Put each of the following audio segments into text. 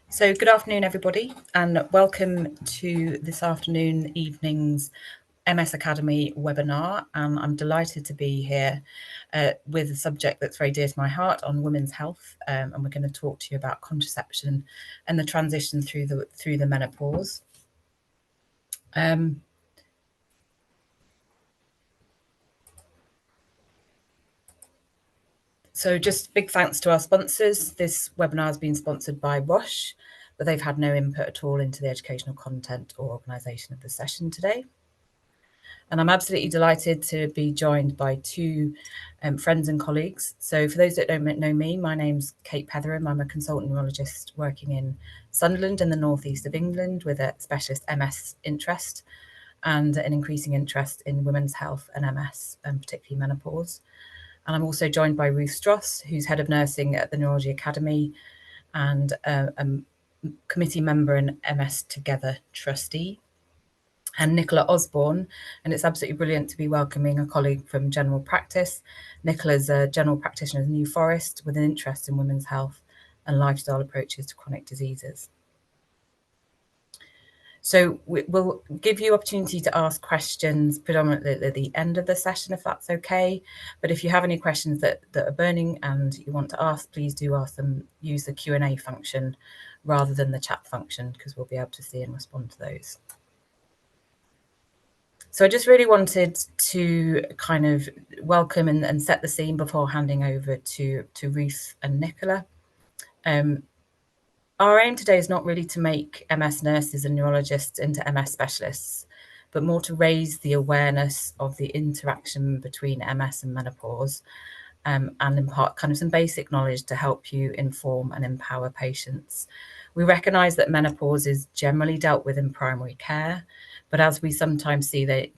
So good afternoon, everybody, and welcome to this evening's MS Academy webinar. I'm delighted to be here with a subject that's very dear to my heart on women's health, and we're going to talk to you about contraception and the transition through the menopause. So just big thanks to our sponsors. This webinar has been sponsored by Roche, but they've had no input at all into the educational content or organisation of the session today. And I'm absolutely delighted to be joined by two friends and colleagues. So for those that don't know me, my name's Kate Petheram. I'm a consultant neurologist working in Sunderland in the northeast of England with a specialist MS interest and an increasing interest in women's health and MS, and particularly menopause. And I'm also joined by Ruth Stross, who's head of nursing at the Neurology Academy and a committee member and MS Together trustee, and Nicola Osborne. And it's absolutely brilliant to be welcoming a colleague from general practice. Nicola's a general practitioner in New Forest with an interest in women's health and lifestyle approaches to chronic diseases. So we'll give you opportunity to ask questions predominantly at the end of the session, if that's okay. But if you have any questions that are burning and you want to ask, please do ask them. Use the Q&A function rather than the chat function, because we'll be able to see and respond to those. So I just really wanted to kind of welcome and set the scene before handing over to Ruth and Nicola. Our aim today is not really to make MS nurses and neurologists into MS specialists, but more to raise the awareness of the interaction between MS and menopause, and impart kind of some basic knowledge to help you inform and empower patients. We recognise that menopause is generally dealt with in primary care, but as we sometimes see that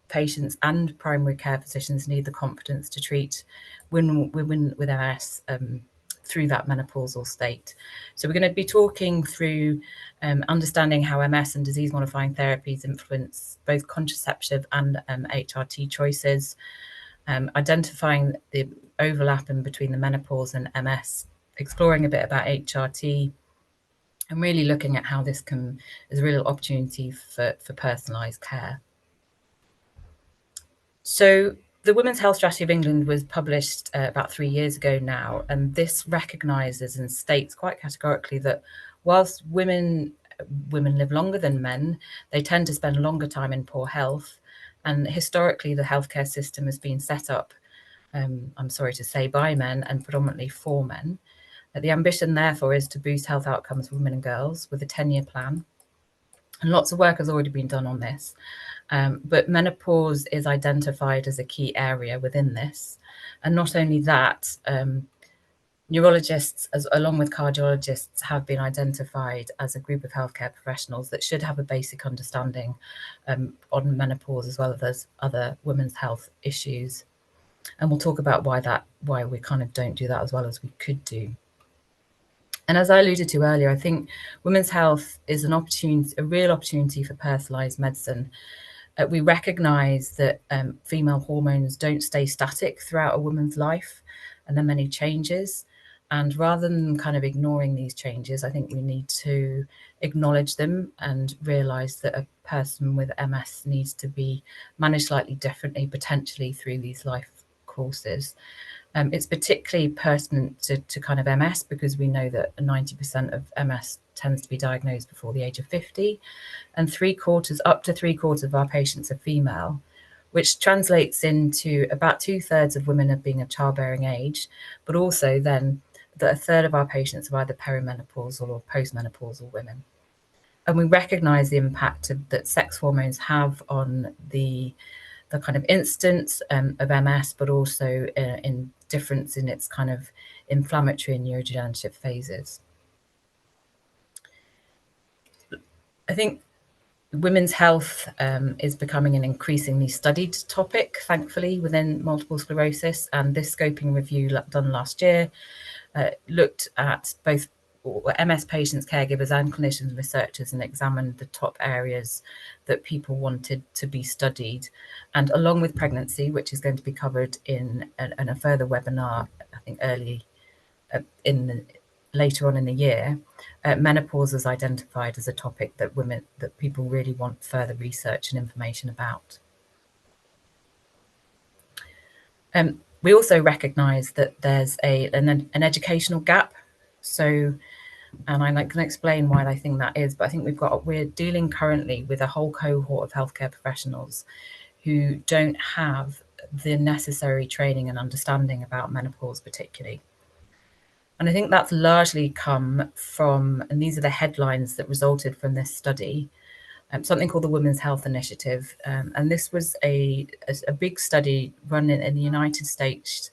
patients and primary care physicians need the confidence to treat women with MS through that menopausal state. So we're going to be talking through understanding how MS and disease-modifying therapies influence both contraceptive and HRT choices, identifying the overlap in between the menopause and MS, exploring a bit about HRT, and really looking at how this is a real opportunity for personalised care. So the Women's Health Strategy of England was published about 3 years ago now, and this recognises and states quite categorically that whilst women live longer than men, they tend to spend longer time in poor health, and historically the healthcare system has been set up, I'm sorry to say, by men and predominantly for men. The ambition, therefore, is to boost health outcomes for women and girls with a 10-year plan, and lots of work has already been done on this. But menopause is identified as a key area within this. And not only that, neurologists, along with cardiologists, have been identified as a group of healthcare professionals that should have a basic understanding on menopause as well as other women's health issues. And we'll talk about why we kind of don't do that as well as we could do. And as I alluded to earlier, I think women's health is a real opportunity for personalised medicine. We recognise that female hormones don't stay static throughout a woman's life, and there are many changes. And rather than kind of ignoring these changes, I think we need to acknowledge them and realise that a person with MS needs to be managed slightly differently, potentially through these life courses. It's particularly pertinent to kind of MS because we know that 90% of MS tends to be diagnosed before the age of 50, and up to three quarters of our patients are female, which translates into about 2/3 of women of being of childbearing age, but also then that a third of our patients are either perimenopausal or postmenopausal women. And we recognise the impact that sex hormones have on the kind of instance of MS, but also in difference in its kind of inflammatory and neurodegenerative phases. I think women's health is becoming an increasingly studied topic, thankfully, within multiple sclerosis. And this scoping review done last year looked at both MS patients, caregivers, and clinicians and researchers, and examined the top areas that people wanted to be studied. And along with pregnancy, which is going to be covered in a further webinar, I think early in later on in the year, menopause is identified as a topic that people really want further research and information about. We also recognise that there's an educational gap. So, and I can explain why I think that is, but I think we're dealing currently with a whole cohort of healthcare professionals who don't have the necessary training and understanding about menopause, particularly. And I think that's largely come from, and these are the headlines that resulted from this study, something called the Women's Health Initiative. And this was a big study run in the United States,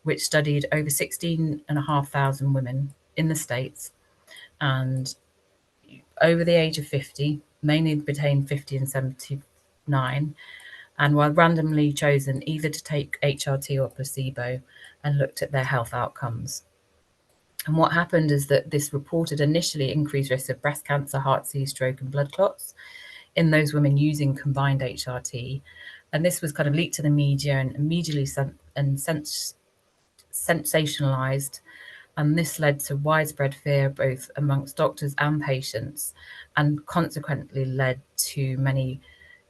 which studied over 16,500 women in the States and over the age of 50, mainly between 50 and 79, and were randomly chosen either to take HRT or placebo and looked at their health outcomes. And what happened is that this reported initially increased risk of breast cancer, heart disease, stroke, and blood clots in those women using combined HRT. And this was kind of leaked to the media and immediately sensationalized. And this led to widespread fear both amongst doctors and patients, and consequently led to many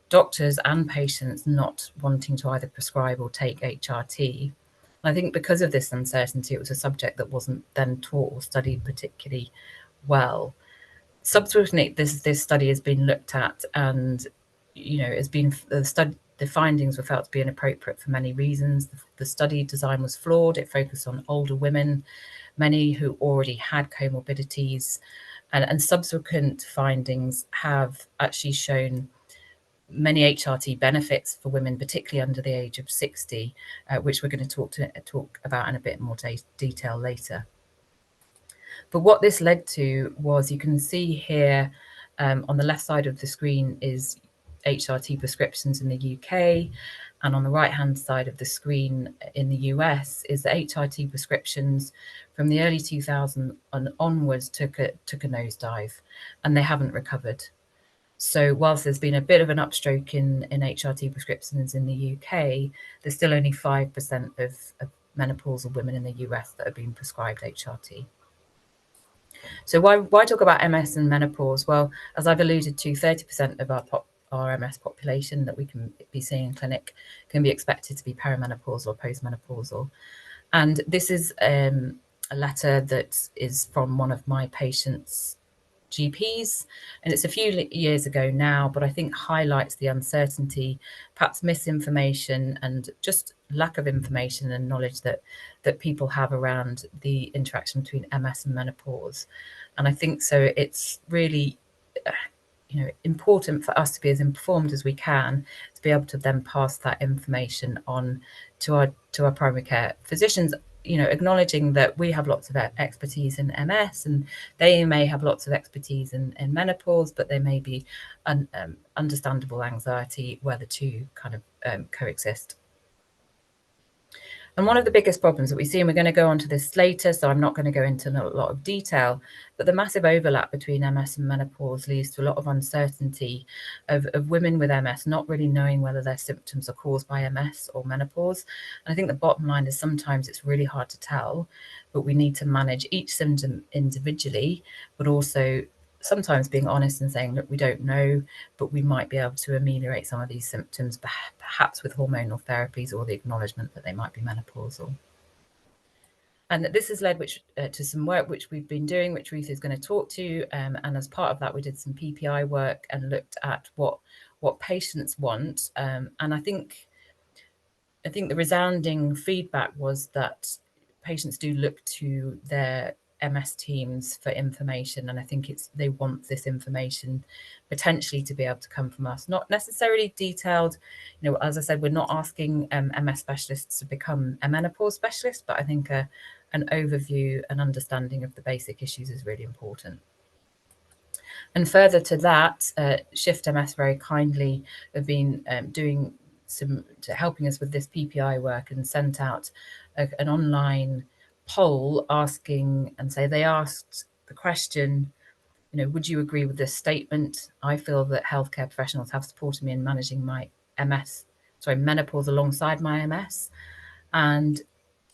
doctors and patients not wanting to either prescribe or take HRT. I think because of this uncertainty, it was a subject that wasn't then taught or studied particularly well. Subsequently, this study has been looked at, and the findings were felt to be inappropriate for many reasons. The study design was flawed. It focused on older women, many who already had comorbidities, and subsequent findings have actually shown many HRT benefits for women, particularly under the age of 60, which we're going to talk about in a bit more detail later. But what this led to was, you can see here on the left side of the screen is HRT prescriptions in the UK, and on the right-hand side of the screen in the US is the HRT prescriptions from the early 2000s onwards took a nosedive, and they haven't recovered. So whilst there's been a bit of an upstroke in HRT prescriptions in the UK, there's still only 5% of menopausal women in the US that are being prescribed HRT. So why talk about MS and menopause? Well, as I've alluded to, 30% of our MS population that we can be seeing in clinic can be expected to be perimenopausal or postmenopausal. And this is a letter that is from one of my patients' GPs, and it's a few years ago now, but I think highlights the uncertainty, perhaps misinformation, and just lack of information and knowledge that people have around the interaction between MS and menopause. And I think so it's really important for us to be as informed as we can to be able to then pass that information on to our primary care physicians, acknowledging that we have lots of expertise in MS and they may have lots of expertise in menopause, but there may be understandable anxiety where the two kind of coexist. And one of the biggest problems that we see, and we're going to go on to this later, so I'm not going to go into a lot of detail, but the massive overlap between MS and menopause leads to a lot of uncertainty of women with MS not really knowing whether their symptoms are caused by MS or menopause. And I think the bottom line is sometimes it's really hard to tell, but we need to manage each symptom individually, but also sometimes being honest and saying, look, we don't know, but we might be able to ameliorate some of these symptoms, perhaps with hormonal therapies or the acknowledgement that they might be menopausal. And this has led to some work which we've been doing, which Ruth is going to talk to. And as part of that, we did some PPI work and looked at what patients want. And I think the resounding feedback was that patients do look to their MS teams for information, and I think they want this information potentially to be able to come from us, not necessarily detailed. As I said, we're not asking MS specialists to become a menopause specialist, but I think an overview and understanding of the basic issues is really important. And further to that, Shift MS very kindly have been doing helping us with this PPI work, and sent out an online poll asking, they asked the question, would you agree with this statement? I feel that healthcare professionals have supported me in menopause alongside my MS. And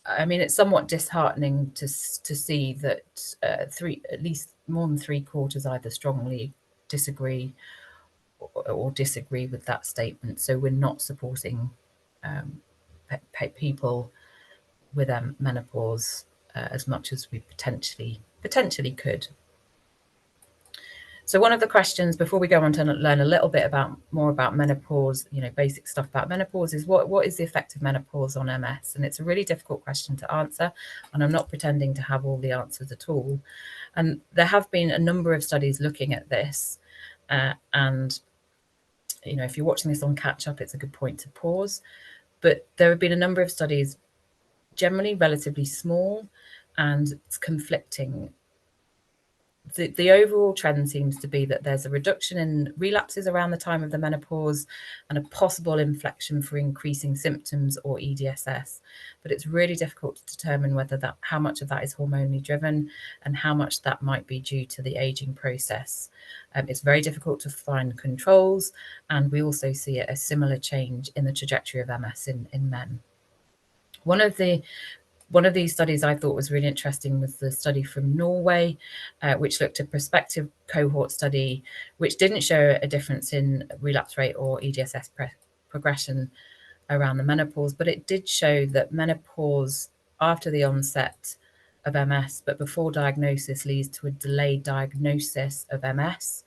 I mean, it's somewhat disheartening to see that at least more than 3/4 either strongly disagree or disagree with that statement. So we're not supporting people with menopause as much as we potentially could. So one of the questions before we go on to learn a little bit more about menopause, basic stuff about menopause, is what is the effect of menopause on MS? And it's a really difficult question to answer, and I'm not pretending to have all the answers at all. And there have been a number of studies looking at this, and if you're watching this on catch up, it's a good point to pause. But there have been a number of studies, generally relatively small, and it's conflicting. The overall trend seems to be that there's a reduction in relapses around the time of the menopause and a possible inflection for increasing symptoms or EDSS. But it's really difficult to determine how much of that is hormonally driven and how much that might be due to the aging process. It's very difficult to find controls, and we also see a similar change in the trajectory of MS in men. One of these studies I thought was really interesting was the study from Norway, which looked at a prospective cohort study, which didn't show a difference in relapse rate or EDSS progression around the menopause, but it did show that menopause after the onset of MS, but before diagnosis, leads to a delayed diagnosis of MS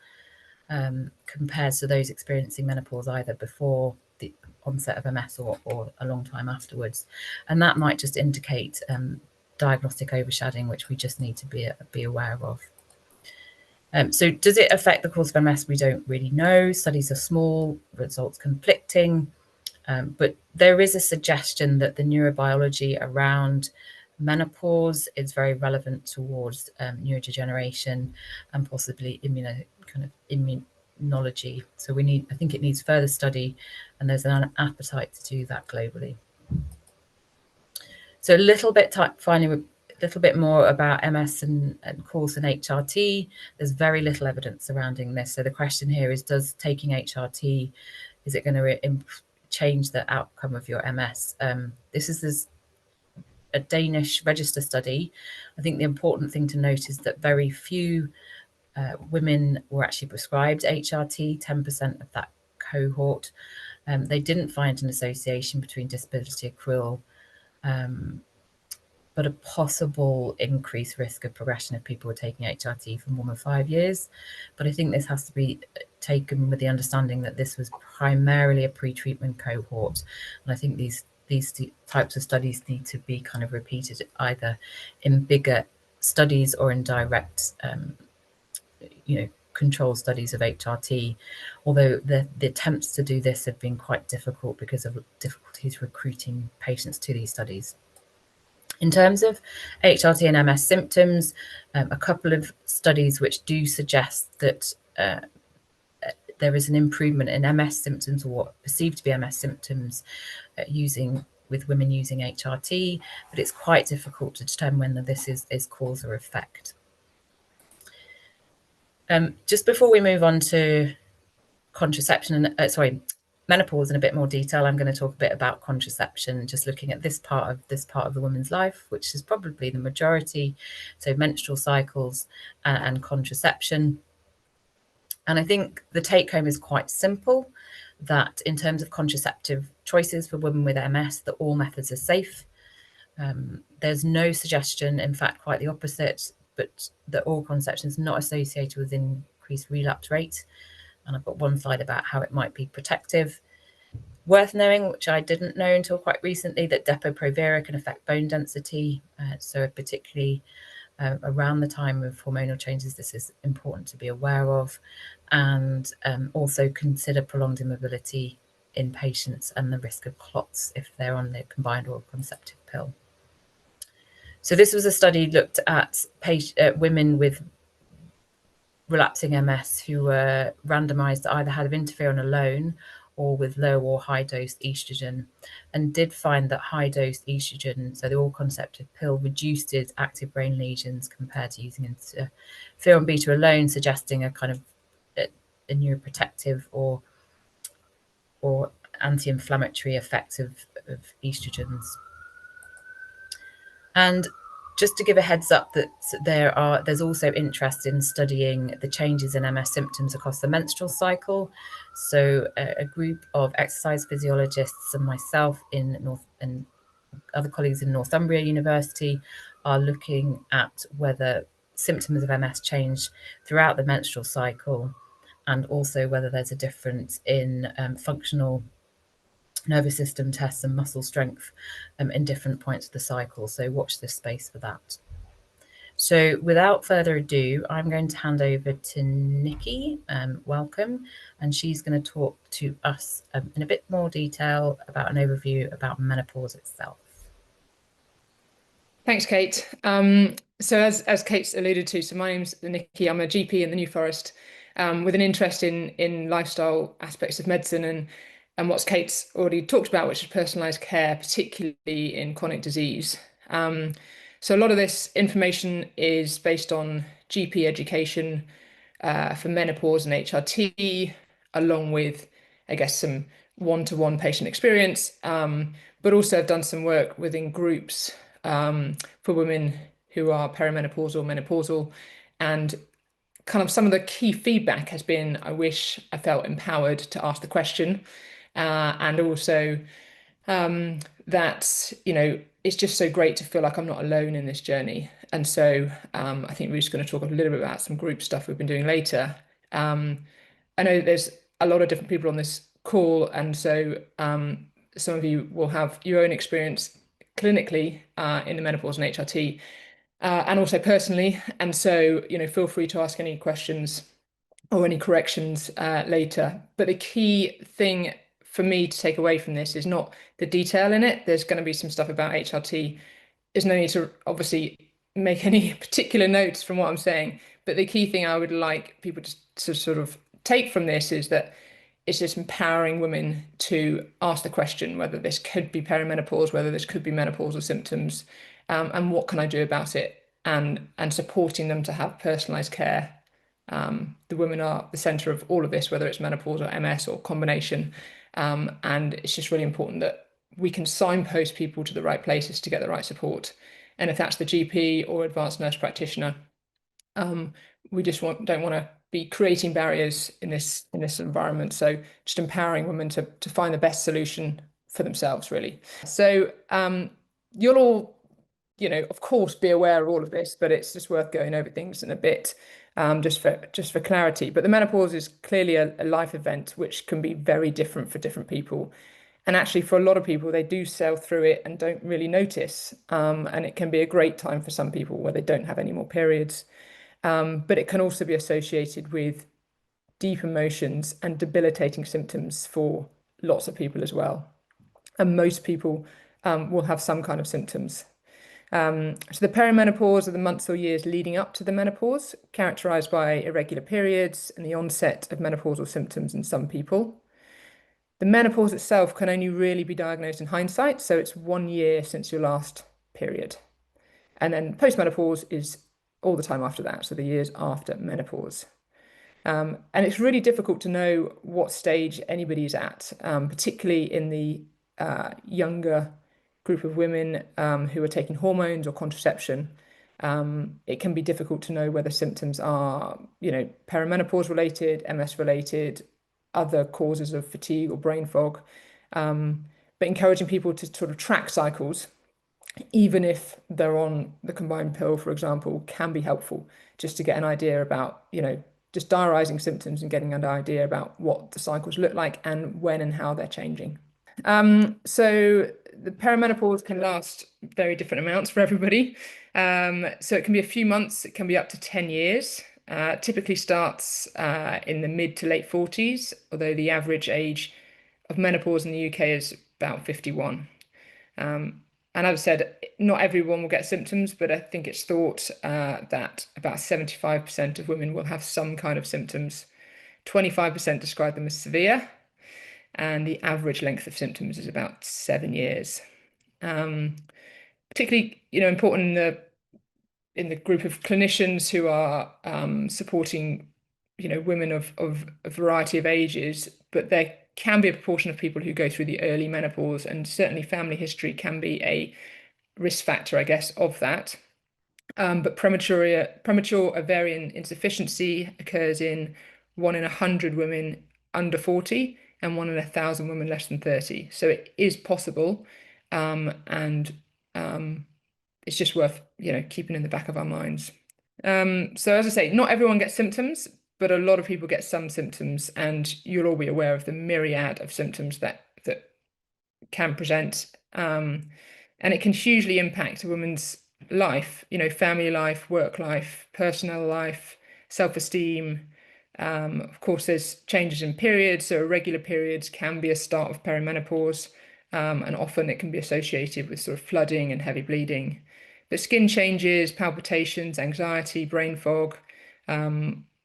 compared to those experiencing menopause either before the onset of MS or a long time afterwards. And that might just indicate diagnostic overshadowing, which we just need to be aware of. So does it affect the course of MS? We don't really know. Studies are small, results conflicting, but there is a suggestion that the neurobiology around menopause is very relevant towards neurodegeneration and possibly immunology. So I think it needs further study, and there's an appetite to do that globally. So finally, a little bit more about MS and course and HRT. There's very little evidence surrounding this. So the question here is, does taking HRT, is it going to change the outcome of your MS? This is a Danish register study. I think the important thing to note is that very few women were actually prescribed HRT, 10% of that cohort. They didn't find an association between disability accrual, but a possible increased risk of progression if people were taking HRT for more than 5 years. But I think this has to be taken with the understanding that this was primarily a pre-treatment cohort. And I think these types of studies need to be kind of repeated either in bigger studies or in direct control studies of HRT, although the attempts to do this have been quite difficult because of difficulties recruiting patients to these studies. In terms of HRT and MS symptoms, a couple of studies which do suggest that there is an improvement in MS symptoms, or what perceived to be MS symptoms, with women using HRT, but it's quite difficult to determine whether this is cause or effect. Just before we move on to contraception and menopause in a bit more detail, I'm going to talk a bit about contraception, just looking at this part of the woman's life, which is probably the majority, so menstrual cycles and contraception. And I think the take home is quite simple, that in terms of contraceptive choices for women with MS, that all methods are safe. There's no suggestion, in fact, quite the opposite, but that oral contraception is not associated with increased relapse rate. And I've got one slide about how it might be protective. Worth knowing, which I didn't know until quite recently, that Depo-Provera can affect bone density. So particularly around the time of hormonal changes, this is important to be aware of. And also consider prolonged immobility in patients and the risk of clots if they're on the combined oral contraceptive pill. So this was a study looked at women with relapsing MS who were randomized to either have interferon alone or with low or high dose estrogen, and did find that high dose estrogen, so the oral contraceptive pill, reduced its active brain lesions compared to using interferon beta alone, suggesting a kind of a neuroprotective or anti-inflammatory effect of estrogens. And just to give a heads up that there's also interest in studying the changes in MS symptoms across the menstrual cycle. So a group of exercise physiologists and myself and other colleagues in Northumbria University are looking at whether symptoms of MS change throughout the menstrual cycle, and also whether there's a difference in functional nervous system tests and muscle strength in different points of the cycle. So watch this space for that. So without further ado, I'm going to hand over to Nikki. Welcome. And she's going to talk to us in a bit more detail about an overview about menopause itself. Thanks, Kate. So as Kate's alluded to, so my name's Nikki. I'm a GP in the New Forest with an interest in lifestyle aspects of medicine and what Kate's already talked about, which is personalised care, particularly in chronic disease. So a lot of this information is based on GP education for menopause and HRT, along with, I guess, some one-to-one patient experience, but also I've done some work within groups for women who are perimenopausal, menopausal, and kind of some of the key feedback has been, I wish I felt empowered to ask the question, and also that, it's just so great to feel like I'm not alone in this journey. And so I think we're just going to talk a little bit about some group stuff we've been doing later. I know that there's a lot of different people on this call, and so some of you will have your own experience clinically in the menopause and HRT, and also personally. And so, feel free to ask any questions or any corrections later. But the key thing for me to take away from this is not the detail in it. There's going to be some stuff about HRT. There's no need to obviously make any particular notes from what I'm saying. But the key thing I would like people to sort of take from this is that it's just empowering women to ask the question whether this could be perimenopause, whether this could be menopausal symptoms, and what can I do about it, and supporting them to have personalized care. The women are the center of all of this, whether it's menopause or MS or combination. And it's just really important that we can signpost people to the right places to get the right support. And if that's the GP or advanced nurse practitioner, we just don't want to be creating barriers in this environment. So just empowering women to find the best solution for themselves, really. So you'll all, of course, be aware of all of this, but it's just worth going over things in a bit, just for clarity. But the menopause is clearly a life event which can be very different for different people. And actually, for a lot of people, they do sail through it and don't really notice. And it can be a great time for some people where they don't have any more periods. But it can also be associated with deep emotions and debilitating symptoms for lots of people as well. And most people will have some kind of symptoms. So the perimenopause are the months or years leading up to the menopause, characterized by irregular periods and the onset of menopausal symptoms in some people. The menopause itself can only really be diagnosed in hindsight, so it's 1 year since your last period. And then postmenopause is all the time after that, so the years after menopause. And it's really difficult to know what stage anybody is at, particularly in the younger group of women who are taking hormones or contraception. It can be difficult to know whether symptoms are, perimenopause related, MS related, other causes of fatigue or brain fog. But encouraging people to sort of track cycles, even if they're on the combined pill, for example, can be helpful just to get an idea about, just diarising symptoms and getting an idea about what the cycles look like and when and how they're changing. So the perimenopause can last very different amounts for everybody. So it can be a few months, it can be up to 10 years. Typically starts in the mid to late 40s, although the average age of menopause in the UK is about 51. And as I said, not everyone will get symptoms, but I think it's thought that about 75% of women will have some kind of symptoms. 25% describe them as severe, and the average length of symptoms is about 7 years. Particularly, important in the group of clinicians who are supporting, women of a variety of ages, but there can be a proportion of people who go through the early menopause, and certainly family history can be a risk factor, I guess, of that. But premature ovarian insufficiency occurs in 1 in 100 women under 40 and 1 in 1,000 women less than 30. So it is possible, and it's just worth, keeping in the back of our minds. So as I say, not everyone gets symptoms, but a lot of people get some symptoms, and you'll all be aware of the myriad of symptoms that can present. And it can hugely impact a woman's life, family life, work life, personal life, self-esteem. Of course, there's changes in periods, so irregular periods can be a start of perimenopause, and often it can be associated with sort of flooding and heavy bleeding. But skin changes, palpitations, anxiety, brain fog,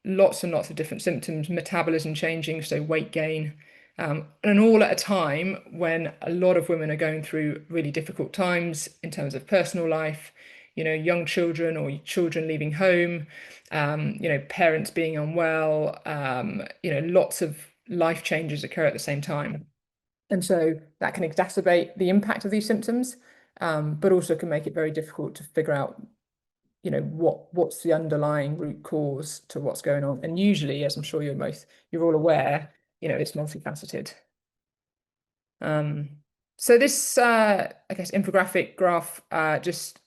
lots and lots of different symptoms, metabolism changing, so weight gain, and all at a time when a lot of women are going through really difficult times in terms of personal life, young children or children leaving home, parents being unwell, lots of life changes occur at the same time. And so that can exacerbate the impact of these symptoms, but also can make it very difficult to figure out, what's the underlying root cause to what's going on. And usually, as I'm sure you're all aware, it's multifaceted. So this, I guess, infographic graph just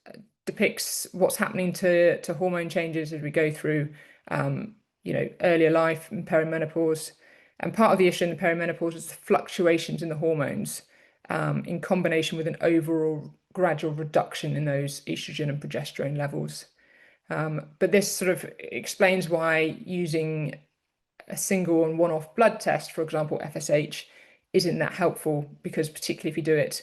depicts what's happening to hormone changes as we go through, earlier life and perimenopause. And part of the issue in the perimenopause is the fluctuations in the hormones, in combination with an overall gradual reduction in those estrogen and progesterone levels. But this sort of explains why using a single and one-off blood test, for example, FSH, isn't that helpful, because particularly if you do it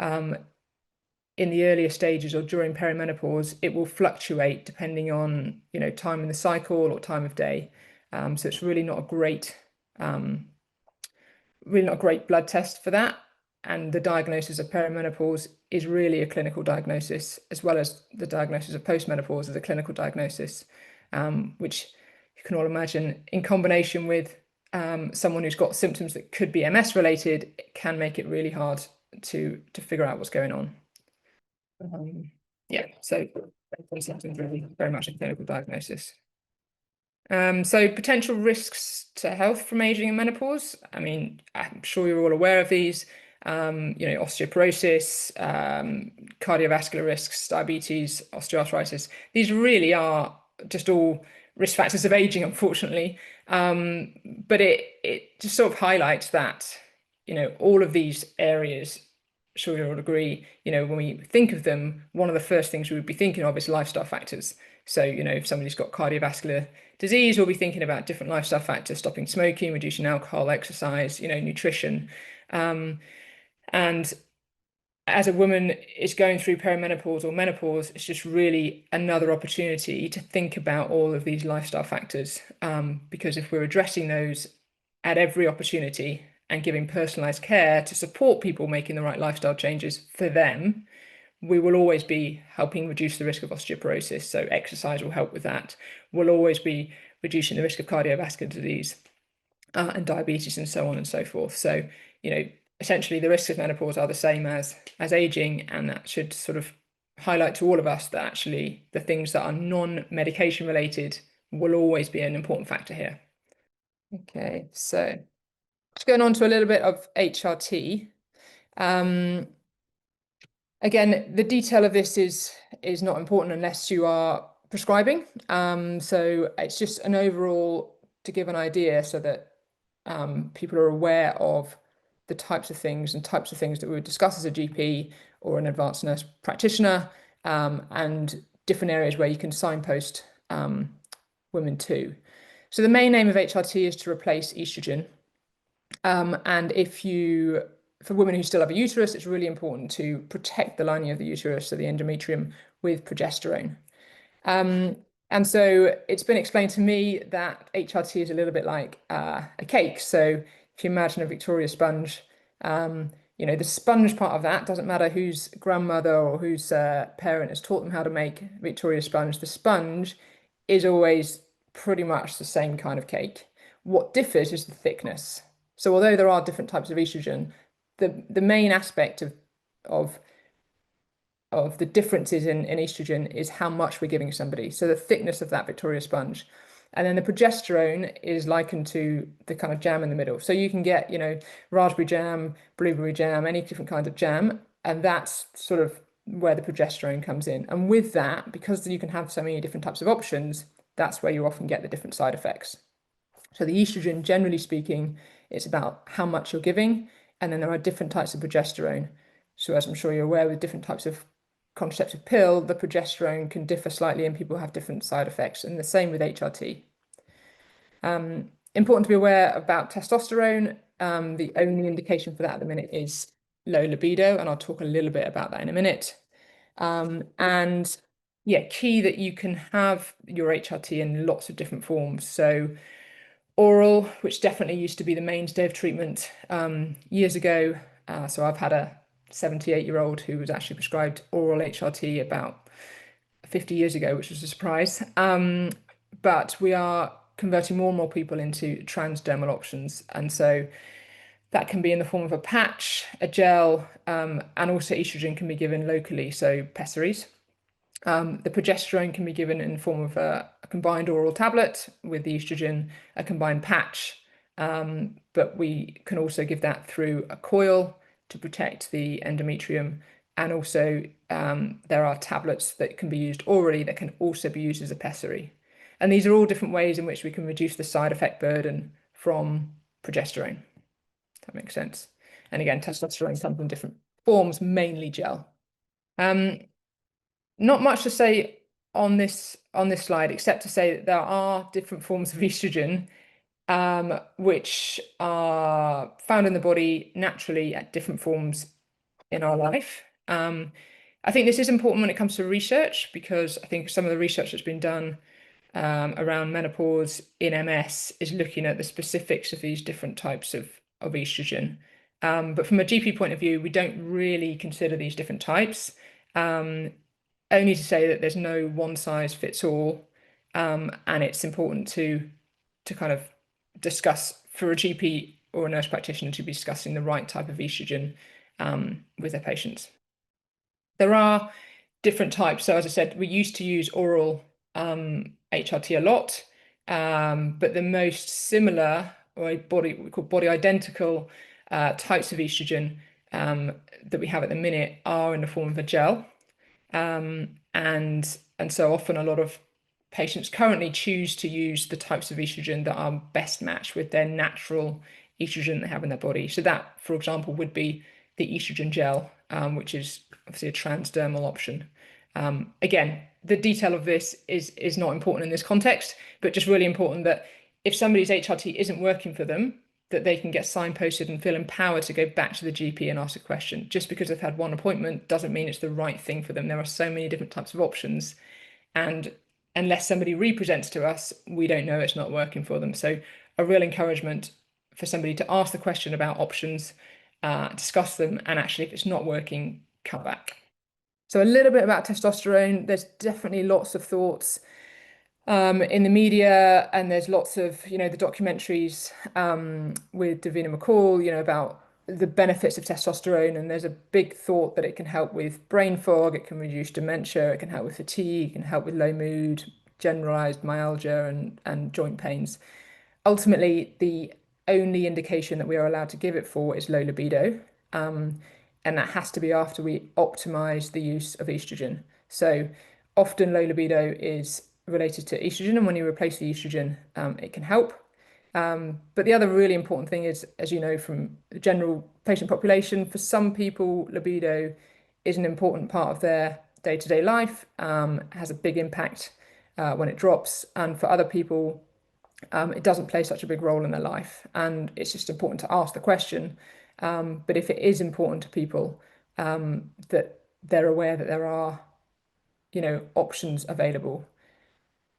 in the earlier stages or during perimenopause, it will fluctuate depending on, time in the cycle or time of day. So it's really not a great blood test for that. And the diagnosis of perimenopause is really a clinical diagnosis, as well as the diagnosis of postmenopause as a clinical diagnosis, which you can all imagine, in combination with someone who's got symptoms that could be MS related, it can make it really hard to figure out what's going on. So symptoms really very much a clinical diagnosis. So potential risks to health from aging and menopause. I mean, I'm sure you're all aware of these. Osteoporosis, cardiovascular risks, diabetes, osteoarthritis. These really are just all risk factors of aging, unfortunately. But it just sort of highlights that, all of these areas, sure you'll all agree, when we think of them, one of the first things we would be thinking of is lifestyle factors. So, if somebody's got cardiovascular disease, we'll be thinking about different lifestyle factors: stopping smoking, reducing alcohol, exercise, nutrition. And as a woman is going through perimenopause or menopause, it's just really another opportunity to think about all of these lifestyle factors. Because if we're addressing those at every opportunity and giving personalized care to support people making the right lifestyle changes for them, we will always be helping reduce the risk of osteoporosis. So exercise will help with that. We'll always be reducing the risk of cardiovascular disease, and diabetes, and so on and so forth. So, essentially the risks of menopause are the same as aging, and that should sort of highlight to all of us that actually the things that are non-medication related will always be an important factor here. Okay, so just going on to a little bit of HRT. Again, the detail of this is not important unless you are prescribing. So it's just an overall to give an idea so that people are aware of the types of things that we would discuss as a GP or an advanced nurse practitioner, and different areas where you can signpost women to. So the main aim of HRT is to replace estrogen. And for women who still have a uterus, it's really important to protect the lining of the uterus, so the endometrium, with progesterone. And so it's been explained to me that HRT is a little bit like a cake. So if you imagine a Victoria sponge, the sponge part of that doesn't matter whose grandmother or whose parent has taught them how to make Victoria sponge. The sponge is always pretty much the same kind of cake. What differs is the thickness. So although there are different types of estrogen, the main aspect of, of the differences in estrogen is how much we're giving somebody. So the thickness of that Victoria sponge. And then the progesterone is likened to the kind of jam in the middle. So you can get, raspberry jam, blueberry jam, any different kinds of jam. And that's sort of where the progesterone comes in. And with that, because you can have so many different types of options, that's where you often get the different side effects. So the estrogen, generally speaking, it's about how much you're giving. And then there are different types of progesterone. So as I'm sure you're aware, with different types of contraceptive pill, the progesterone can differ slightly and people have different side effects. And the same with HRT. Important to be aware about testosterone. The only indication for that at the minute is low libido, and I'll talk a little bit about that in a minute. And yeah, key that you can have your HRT in lots of different forms. So oral, which definitely used to be the mainstay of treatment years ago. So I've had a 78-year-old who was actually prescribed oral HRT about 50 years ago, which was a surprise. But we are converting more and more people into transdermal options. And so that can be in the form of a patch, a gel, and also estrogen can be given locally, so pessaries. The progesterone can be given in the form of a combined oral tablet with the estrogen, a combined patch, but we can also give that through a coil to protect the endometrium. And also there are tablets that can be used orally that can also be used as a pessary. And these are all different ways in which we can reduce the side effect burden from progesterone. That makes sense. And again, testosterone comes in different forms, mainly gel. Not much to say on this slide, except to say that there are different forms of estrogen, which are found in the body naturally at different forms in our life. I think this is important when it comes to research, because I think some of the research that's been done around menopause in MS is looking at the specifics of these different types of estrogen. But from a GP point of view, we don't really consider these different types. Only to say that there's no one size fits all, and it's important to kind of discuss, for a GP or a nurse practitioner, to be discussing the right type of estrogen with their patients. There are different types. So as I said, we used to use oral HRT a lot, but the most similar, or we call body identical types of estrogen that we have at the minute are in the form of a gel. And so often a lot of patients currently choose to use the types of estrogen that are best matched with their natural estrogen they have in their body. So that, for example, would be the estrogen gel, which is obviously a transdermal option. Again, the detail of this is not important in this context, but just really important that if somebody's HRT isn't working for them, that they can get signposted and feel empowered to go back to the GP and ask a question. Just because they've had one appointment doesn't mean it's the right thing for them. There are so many different types of options, and unless somebody represents to us, we don't know it's not working for them. So a real encouragement for somebody to ask the question about options, discuss them, and actually if it's not working, cut back. So a little bit about testosterone. There's definitely lots of thoughts in the media, and there's lots of, the documentaries with Davina McCall, about the benefits of testosterone. And there's a big thought that it can help with brain fog, it can reduce dementia, it can help with fatigue, it can help with low mood, generalized myalgia, and joint pains. Ultimately, the only indication that we are allowed to give it for is low libido. And that has to be after we optimize the use of estrogen. So often low libido is related to estrogen, and when you replace the estrogen, it can help. But the other really important thing is, as you know from the general patient population, for some people, libido is an important part of their day-to-day life, has a big impact when it drops, and for other people, it doesn't play such a big role in their life. And it's just important to ask the question. But if it is important to people, that they're aware that there are, options available.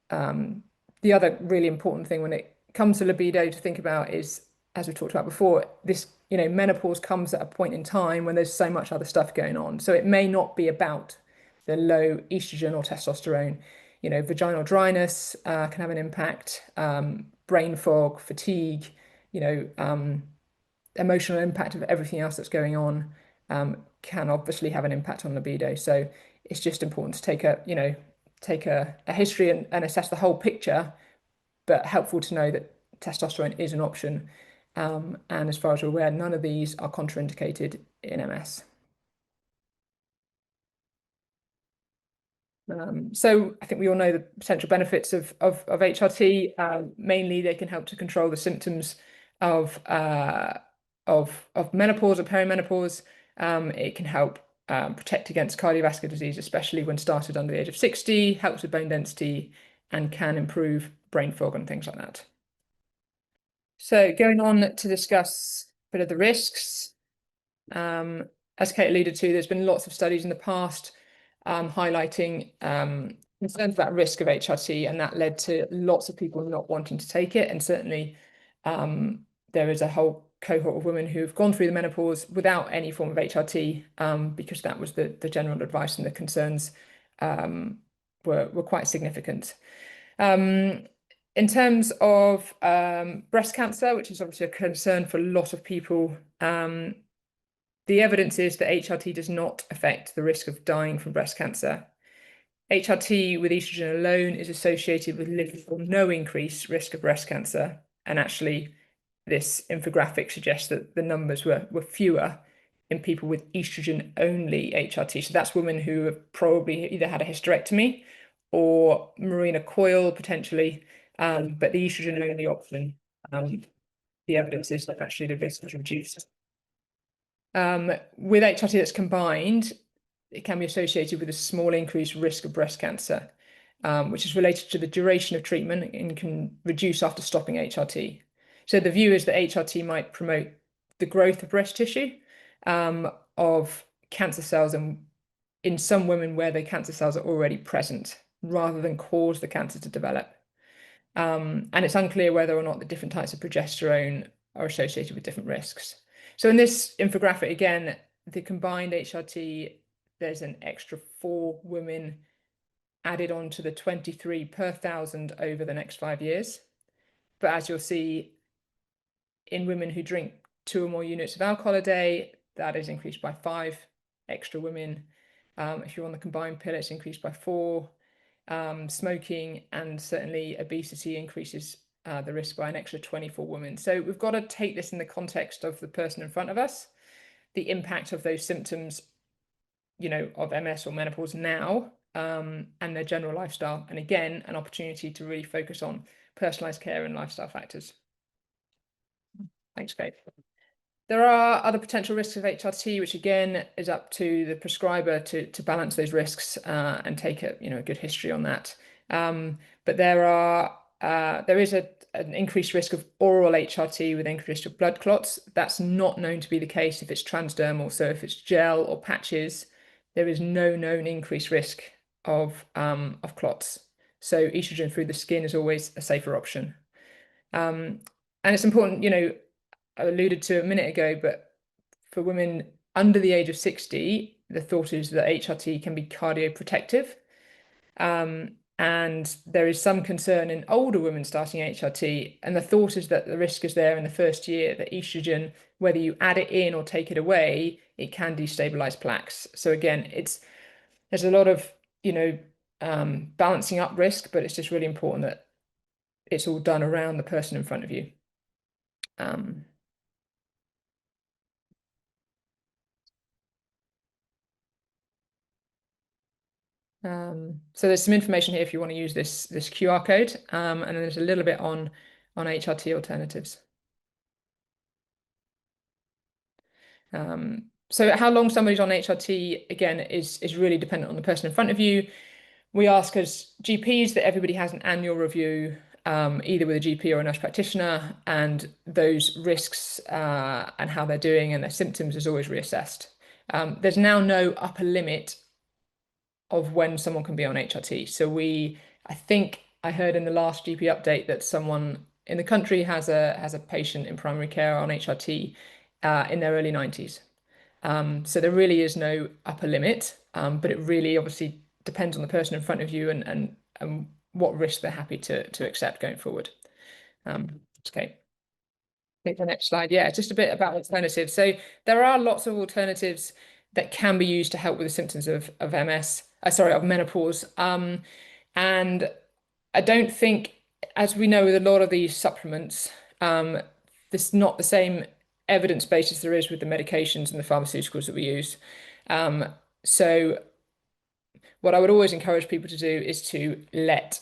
The other really important thing when it comes to libido to think about is, as we talked about before, this, menopause comes at a point in time when there's so much other stuff going on. So it may not be about the low estrogen or testosterone. Vaginal dryness can have an impact, brain fog, fatigue, emotional impact of everything else that's going on. can obviously have an impact on libido. So it's just important to take a history and assess the whole picture, but helpful to know that testosterone is an option. And as far as we're aware, none of these are contraindicated in MS. So I think we all know the potential benefits of HRT. Mainly, they can help to control the symptoms of menopause or perimenopause. It can help protect against cardiovascular disease, especially when started under the age of 60, helps with bone density, and can improve brain fog and things like that. So going on to discuss a bit of the risks. As Kate alluded to, there's been lots of studies in the past highlighting concerns about risk of HRT, and that led to lots of people not wanting to take it. And certainly there is a whole cohort of women who've gone through the menopause without any form of HRT because that was the general advice, and the concerns were quite significant. In terms of breast cancer, which is obviously a concern for a lot of people, the evidence is that HRT does not affect the risk of dying from breast cancer. HRT with estrogen alone is associated with little or no increased risk of breast cancer. And actually, this infographic suggests that the numbers were fewer in people with estrogen only HRT. So that's women who have probably either had a hysterectomy or Mirena coil potentially, but the estrogen only option, the evidence is that actually the risk is reduced. With HRT that's combined, it can be associated with a small increased risk of breast cancer, which is related to the duration of treatment and can reduce after stopping HRT. So the view is that HRT might promote the growth of breast tissue, of cancer cells, and in some women where the cancer cells are already present, rather than cause the cancer to develop. And it's unclear whether or not the different types of progesterone are associated with different risks. So in this infographic, again, the combined HRT, there's an extra 4 women added on to the 23 per 1,000 over the next 5 years. But as you'll see, in women who drink 2 or more units of alcohol a day, that is increased by 5 extra women. If you're on the combined pill, it's increased by 4. Smoking and certainly obesity increases the risk by an extra 24 women. So we've got to take this in the context of the person in front of us, the impact of those symptoms, of MS or menopause now, and their general lifestyle. And again, an opportunity to really focus on personalized care and lifestyle factors. Thanks, Kate. There are other potential risks of HRT, which again is up to the prescriber to balance those risks and take a good history on that. But there is an increased risk of oral HRT with increased risk of blood clots. That's not known to be the case if it's transdermal. So if it's gel or patches, there is no known increased risk of clots. So estrogen through the skin is always a safer option. And it's important, I alluded to a minute ago, but for women under the age of 60, the thought is that HRT can be cardioprotective. And there is some concern in older women starting HRT. And the thought is that the risk is there in the first year that estrogen, whether you add it in or take it away, it can destabilize plaques. So again, there's a lot of, balancing up risk, but it's just really important that it's all done around the person in front of you. So there's some information here if you want to use this QR code, and then there's a little bit on HRT alternatives. So how long somebody's on HRT, again, is really dependent on the person in front of you. We ask as GPs that everybody has an annual review, either with a GP or a nurse practitioner, and those risks and how they're doing and their symptoms is always reassessed. There's now no upper limit of when someone can be on HRT. So I think I heard in the last GP update that someone in the country has a patient in primary care on HRT in their early 90s. So there really is no upper limit, but it really obviously depends on the person in front of you and what risk they're happy to accept going forward. Okay. Take the next slide. Yeah, just a bit about alternatives. So there are lots of alternatives that can be used to help with the symptoms of MS, sorry, of menopause. And I don't think, as we know with a lot of these supplements, there's not the same evidence base as there is with the medications and the pharmaceuticals that we use. So what I would always encourage people to do is to let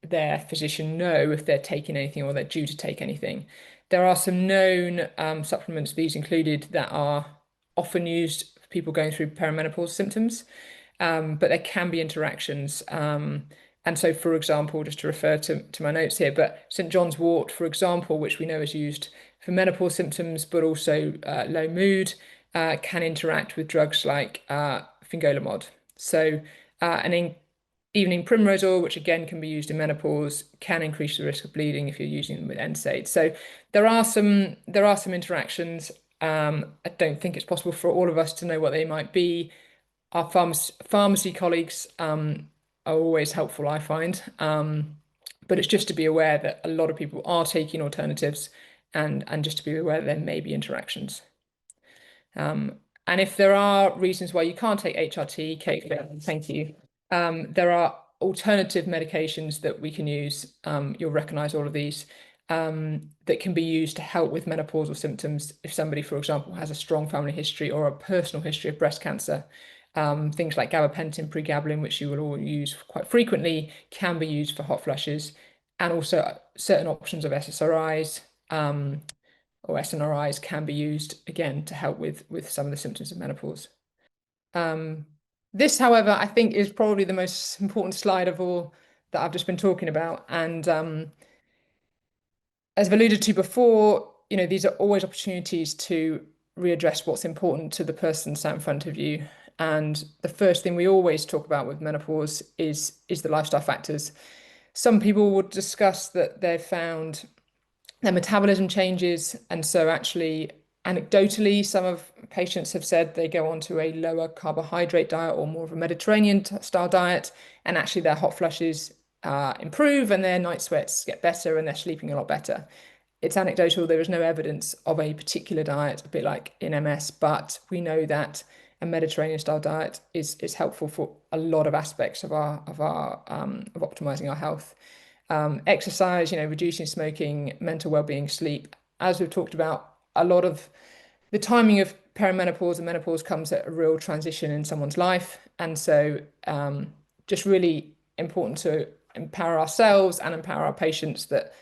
their physician know if they're taking anything or they're due to take anything. There are some known supplements, these included, that are often used for people going through perimenopause symptoms, but there can be interactions. And so, for example, just to refer to my notes here, but St. John's wort, for example, which we know is used for menopause symptoms, but also low mood, can interact with drugs like fingolimod. So, an evening primrose oil, which again can be used in menopause, can increase the risk of bleeding if you're using them with NSAIDs. So there are some interactions. I don't think it's possible for all of us to know what they might be. Our pharmacy colleagues are always helpful, I find. But it's just to be aware that a lot of people are taking alternatives, and just to be aware there may be interactions. And if there are reasons why you can't take HRT, Kate, thank you. There are alternative medications that we can use. You'll recognize all of these that can be used to help with menopausal symptoms. If somebody, for example, has a strong family history or a personal history of breast cancer, things like gabapentin, pregabalin, which you will all use quite frequently, can be used for hot flushes, and also certain options of SSRIs or SNRIs can be used again to help with some of the symptoms of menopause. This, however, I think is probably the most important slide of all that I've just been talking about. And as I've alluded to before, these are always opportunities to readdress what's important to the person sat in front of you. And the first thing we always talk about with menopause is the lifestyle factors. Some people would discuss that they've found their metabolism changes, and so actually anecdotally some of patients have said they go on to a lower carbohydrate diet or more of a Mediterranean style diet, and actually their hot flushes improve and their night sweats get better and they're sleeping a lot better. It's anecdotal, there is no evidence of a particular diet, a bit like in MS, but we know that a Mediterranean style diet is helpful for a lot of aspects of optimizing our health. Exercise, reducing smoking, mental well-being, sleep. As we've talked about, a lot of the timing of perimenopause and menopause comes at a real transition in someone's life. And so just really important to empower ourselves and empower our patients that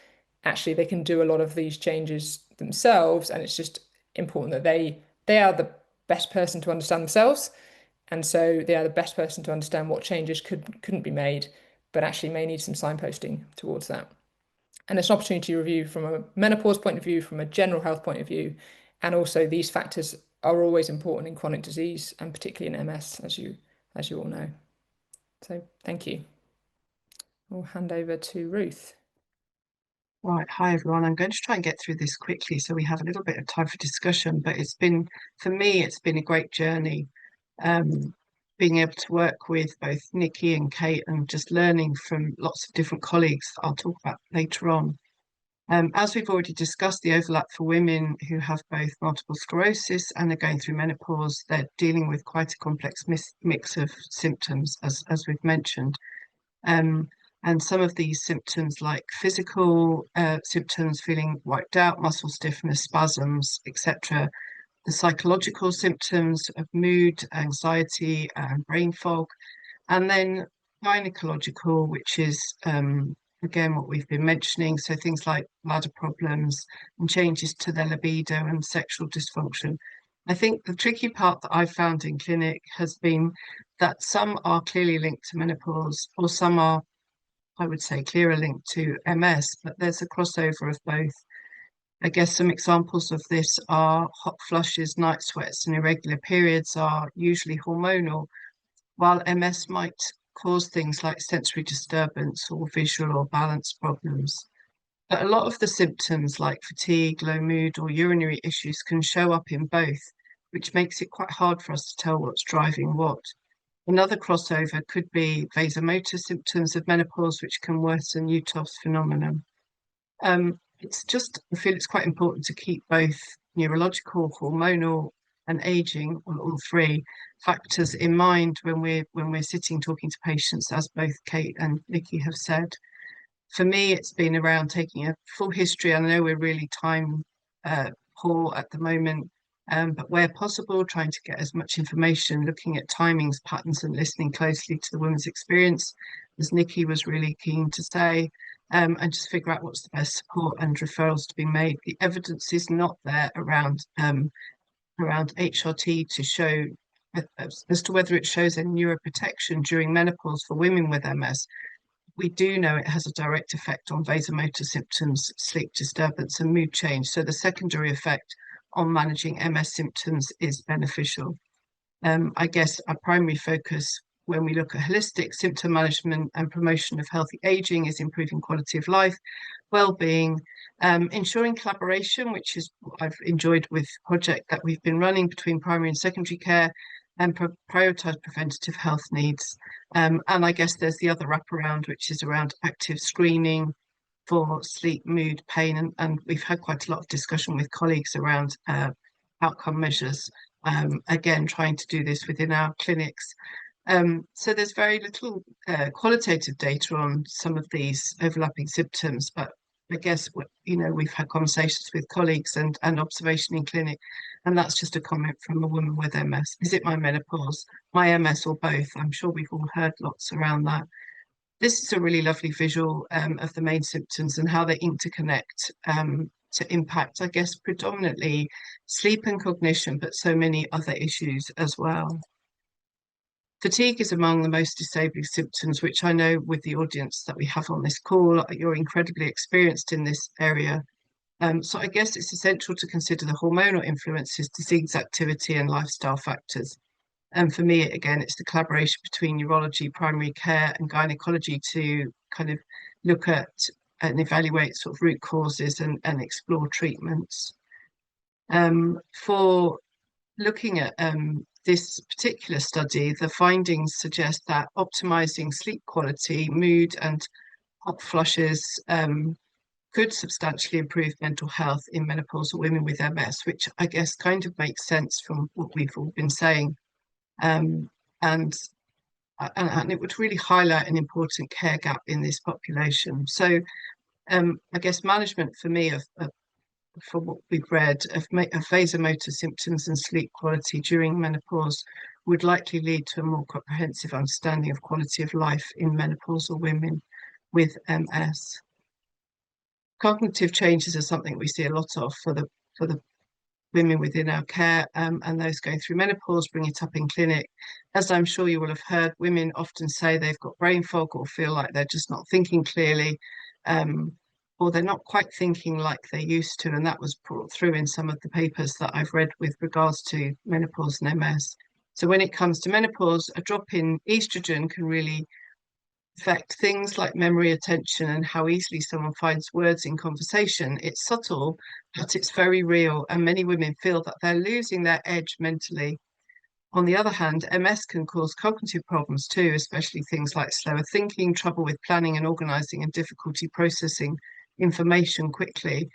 actually they can do a lot of these changes themselves. And it's just important that they are the best person to understand themselves. And so they are the best person to understand what changes couldn't be made, but actually may need some signposting towards that. And it's an opportunity to review from a menopause point of view, from a general health point of view. And also these factors are always important in chronic disease, and particularly in MS, as you all know. So thank you. I'll hand over to Ruth. Right, hi everyone. I'm going to try and get through this quickly so we have a little bit of time for discussion, but for me, it's been a great journey. Being able to work with both Nikki and Kate and just learning from lots of different colleagues that I'll talk about later on. As we've already discussed, the overlap for women who have both multiple sclerosis and are going through menopause, they're dealing with quite a complex mix of symptoms, as we've mentioned. And some of these symptoms, like physical symptoms, feeling wiped out, muscle stiffness, spasms, etc. The psychological symptoms of mood, anxiety, and brain fog. And then gynecological, which is, again, what we've been mentioning. So things like bladder problems and changes to their libido and sexual dysfunction. I think the tricky part that I've found in clinic has been that some are clearly linked to menopause, or some are, I would say, clearer linked to MS, but there's a crossover of both. I guess some examples of this are hot flushes, night sweats, and irregular periods are usually hormonal, while MS might cause things like sensory disturbance or visual or balance problems. But a lot of the symptoms like fatigue, low mood, or urinary issues can show up in both, which makes it quite hard for us to tell what's driving what. Another crossover could be vasomotor symptoms of menopause, which can worsen UTOF's phenomenon. it's just, I feel it's quite important to keep both neurological, hormonal, and aging, all three factors in mind when we're sitting talking to patients, as both Kate and Nikki have said. For me, it's been around taking a full history. I know we're really time poor at the moment, but where possible, trying to get as much information, looking at timings, patterns, and listening closely to the woman's experience, as Nikki was really keen to say, and just figure out what's the best support and referrals to be made. The evidence is not there around HRT to show as to whether it shows any neuroprotection during menopause for women with MS. We do know it has a direct effect on vasomotor symptoms, sleep disturbance, and mood change. So the secondary effect on managing MS symptoms is beneficial. I guess our primary focus when we look at holistic symptom management and promotion of healthy aging is improving quality of life, well-being, ensuring collaboration, which is what I've enjoyed with the project that we've been running between primary and secondary care, and prioritise preventative health needs. And I guess there's the other wraparound, which is around active screening for sleep, mood, pain, and we've had quite a lot of discussion with colleagues around outcome measures, again, trying to do this within our clinics. So there's very little qualitative data on some of these overlapping symptoms, but I guess we've had conversations with colleagues and observation in clinic, and that's just a comment from a woman with MS. Is it my menopause, my MS, or both? I'm sure we've all heard lots around that. This is a really lovely visual of the main symptoms and how they interconnect to impact, I guess, predominantly sleep and cognition, but so many other issues as well. Fatigue is among the most disabling symptoms, which I know with the audience that we have on this call, you're incredibly experienced in this area. So I guess it's essential to consider the hormonal influences, disease activity, and lifestyle factors. And for me, again, it's the collaboration between neurology, primary care, and gynecology to kind of look at and evaluate sort of root causes and explore treatments. For looking at this particular study, the findings suggest that optimizing sleep quality, mood, and hot flushes could substantially improve mental health in menopausal women with MS, which I guess kind of makes sense from what we've all been saying. And it would really highlight an important care gap in this population. So I guess management for me for what we've read of vasomotor symptoms and sleep quality during menopause would likely lead to a more comprehensive understanding of quality of life in menopausal women with MS. Cognitive changes are something we see a lot of for the women within our care, and those going through menopause bring it up in clinic. As I'm sure you will have heard, women often say they've got brain fog or feel like they're just not thinking clearly, or they're not quite thinking like they used to, and that was brought through in some of the papers that I've read with regards to menopause and MS. So when it comes to menopause, a drop in estrogen can really affect things like memory, attention, and how easily someone finds words in conversation. It's subtle, but it's very real, and many women feel that they're losing their edge mentally. On the other hand, MS can cause cognitive problems too, especially things like slower thinking, trouble with planning and organising, and difficulty processing information quickly.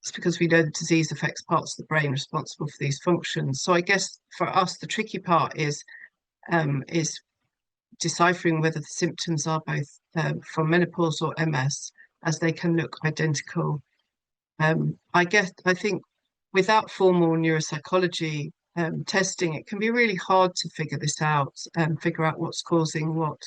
It's because we know the disease affects parts of the brain responsible for these functions. So I guess for us, the tricky part is deciphering whether the symptoms are both from menopause or MS, as they can look identical. I think without formal neuropsychology testing, it can be really hard to figure this out and figure out what's causing what.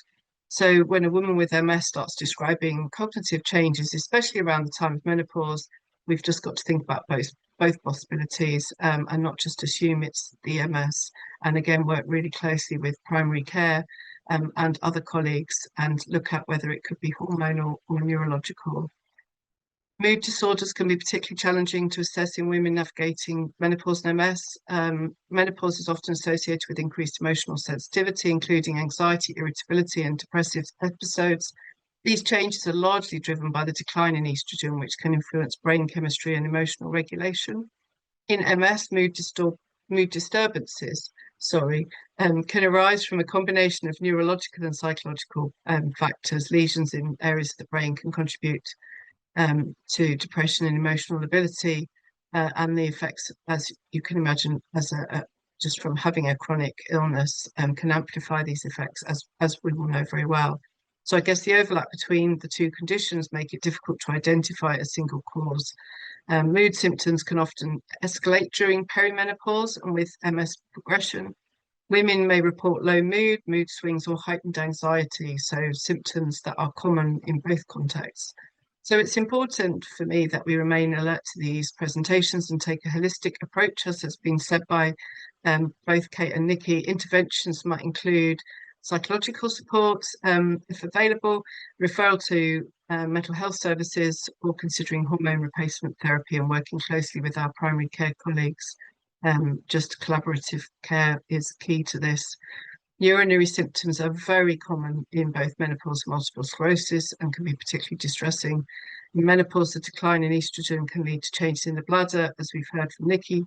So when a woman with MS starts describing cognitive changes, especially around the time of menopause, we've just got to think about both possibilities and not just assume it's the MS. And again, work really closely with primary care and other colleagues and look at whether it could be hormonal or neurological. Mood disorders can be particularly challenging to assess in women navigating menopause and MS. Menopause is often associated with increased emotional sensitivity, including anxiety, irritability, and depressive episodes. These changes are largely driven by the decline in estrogen, which can influence brain chemistry and emotional regulation. In MS, mood disturbances can arise from a combination of neurological and psychological factors. Lesions in areas of the brain can contribute to depression and emotional ability, and the effects, as you can imagine, as just from having a chronic illness, can amplify these effects, as we will know very well. So I guess the overlap between the two conditions make it difficult to identify a single cause. Mood symptoms can often escalate during perimenopause and with MS progression. Women may report low mood swings, or heightened anxiety, so symptoms that are common in both contexts. So it's important for me that we remain alert to these presentations and take a holistic approach, as has been said by both Kate and Nikki. Interventions might include psychological support, if available, referral to mental health services, or considering hormone replacement therapy and working closely with our primary care colleagues. Just collaborative care is key to this. Urinary symptoms are very common in both menopause and multiple sclerosis and can be particularly distressing. In menopause, the decline in estrogen can lead to changes in the bladder, as we've heard from Nikki,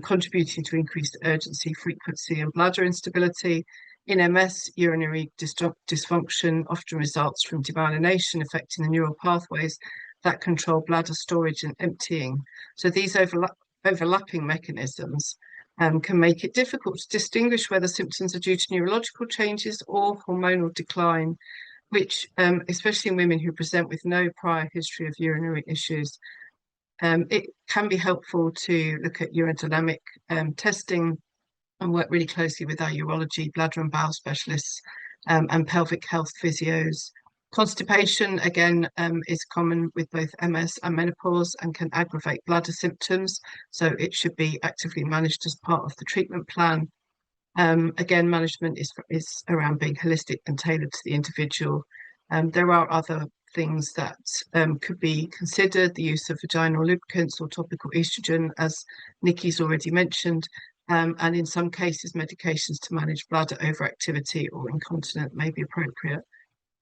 contributing to increased urgency, frequency, and bladder instability. In MS, urinary dysfunction often results from demyelination, affecting the neural pathways that control bladder storage and emptying. So these overlapping mechanisms can make it difficult to distinguish whether symptoms are due to neurological changes or hormonal decline, which, especially in women who present with no prior history of urinary issues, it can be helpful to look at urodynamic testing and work really closely with our urology, bladder and bowel specialists, and pelvic health physios. Constipation, again, is common with both MS and menopause and can aggravate bladder symptoms, so it should be actively managed as part of the treatment plan. Again, management is around being holistic and tailored to the individual. There are other things that could be considered, the use of vaginal lubricants or topical estrogen, as Nikki's already mentioned, and in some cases, medications to manage bladder overactivity or incontinence may be appropriate.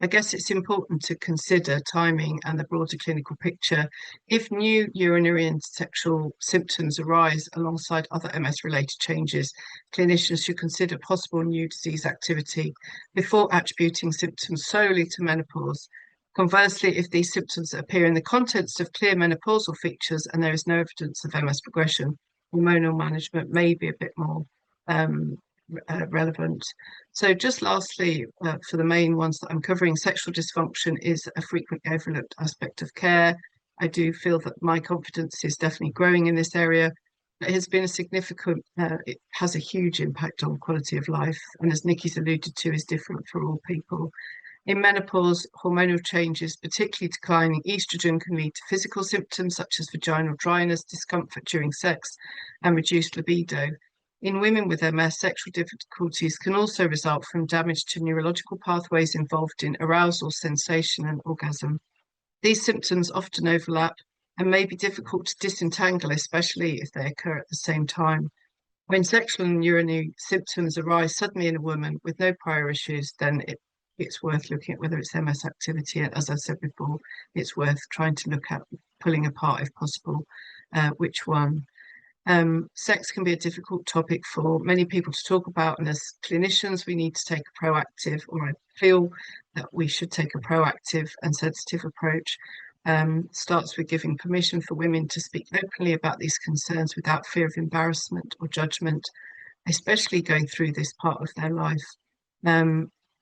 I guess it's important to consider timing and the broader clinical picture. If new urinary and sexual symptoms arise alongside other MS-related changes, clinicians should consider possible new disease activity before attributing symptoms solely to menopause. Conversely, if these symptoms appear in the context of clear menopausal features and there is no evidence of MS progression, hormonal management may be a bit more relevant. So just lastly, for the main ones that I'm covering, sexual dysfunction is a frequently overlooked aspect of care. I do feel that my confidence is definitely growing in this area. It has been a significant, it has a huge impact on quality of life, and as Nikki's alluded to, is different for all people. In menopause, hormonal changes, particularly declining estrogen, can lead to physical symptoms such as vaginal dryness, discomfort during sex, and reduced libido. In women with MS, sexual difficulties can also result from damage to neurological pathways involved in arousal, sensation, and orgasm. These symptoms often overlap and may be difficult to disentangle, especially if they occur at the same time. When sexual and urinary symptoms arise suddenly in a woman with no prior issues, then it's worth looking at whether it's MS activity. And as I said before, it's worth trying to look at pulling apart, if possible, which one. Sex can be a difficult topic for many people to talk about, and as clinicians, we need to take a proactive, or I feel that we should take a proactive and sensitive approach. Starts with giving permission for women to speak openly about these concerns without fear of embarrassment or judgment, especially going through this part of their life.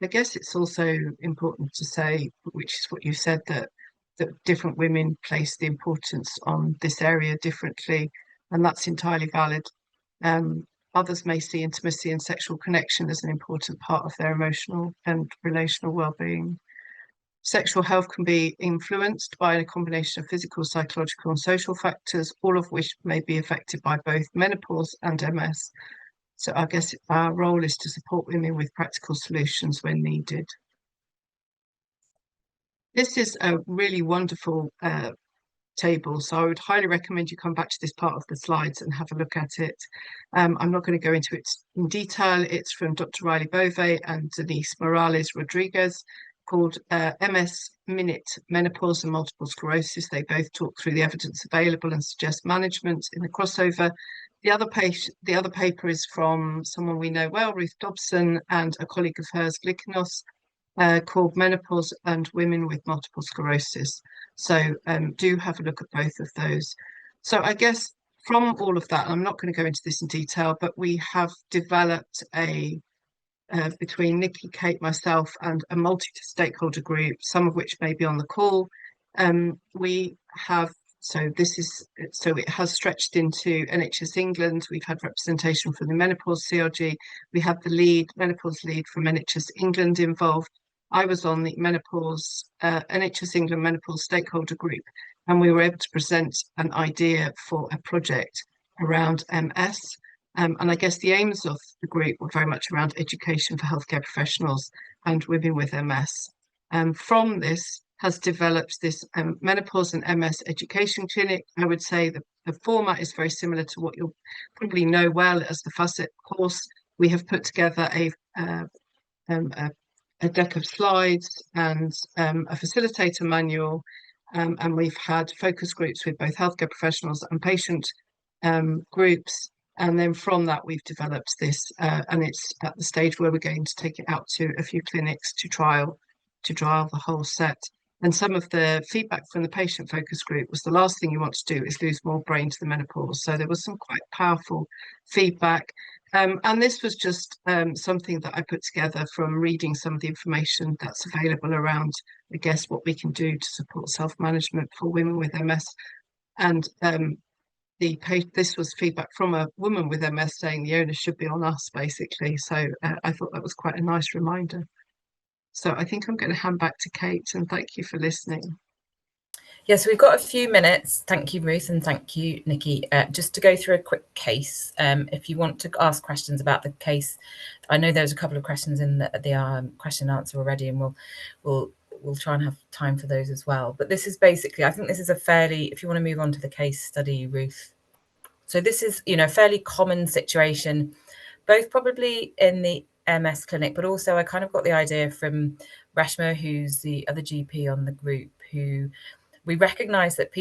I guess it's also important to say, which is what you said, that different women place the importance on this area differently, and that's entirely valid. Others may see intimacy and sexual connection as an important part of their emotional and relational well-being. Sexual health can be influenced by a combination of physical, psychological, and social factors, all of which may be affected by both menopause and MS. So I guess our role is to support women with practical solutions when needed. This is a really wonderful table, so I would highly recommend you come back to this part of the slides and have a look at it. I'm not going to go into it in detail. It's from Dr. Riley Bove and Denise Morales Rodriguez, called MS Minute, Menopause and Multiple Sclerosis. They both talk through the evidence available and suggest management in the crossover. The other paper is from someone we know well, Ruth Dobson, and a colleague of hers, Glikinos. called Menopause and Women with Multiple Sclerosis. So do have a look at both of those. So I guess from all of that, I'm not going to go into this in detail, but we have developed a between Nikki, Kate, myself, and a multi-stakeholder group, some of which may be on the call. We have so it has stretched into NHS England. We've had representation from the menopause CRG. We have the menopause lead from NHS England involved. I was on the NHS England menopause stakeholder group, and we were able to present an idea for a project around MS. And I guess the aims of the group were very much around education for healthcare professionals and women with MS. From this has developed this menopause and MS education clinic. I would say the format is very similar to what you'll probably know well as the FACET course. We have put together a deck of slides and a facilitator manual, and we've had focus groups with both healthcare professionals and patient groups. And then from that, we've developed this, and it's at the stage where we're going to take it out to a few clinics to trial the whole set. And some of the feedback from the patient focus group was the last thing you want to do is lose more brain to the menopause. So there was some quite powerful feedback. And this was just something that I put together from reading some of the information that's available around, I guess, what we can do to support self-management for women with MS. And this was feedback from a woman with MS saying the onus should be on us, basically. So I thought that was quite a nice reminder. So I think I'm going to hand back to Kate, and thank you for listening. Yes, we've got a few minutes. Thank you, Ruth, and thank you, Nikki. Just to go through a quick case, if you want to ask questions about the case, I know there's a couple of questions in the question and answer already, and we'll try and have time for those as well. But this is basically, I think this is a fairly, if you want to move on to the case study, Ruth. So this is, a fairly common situation, both probably in the MS clinic, but also I kind of got the idea from Reshma, who's the other GP on the group, who we recognise that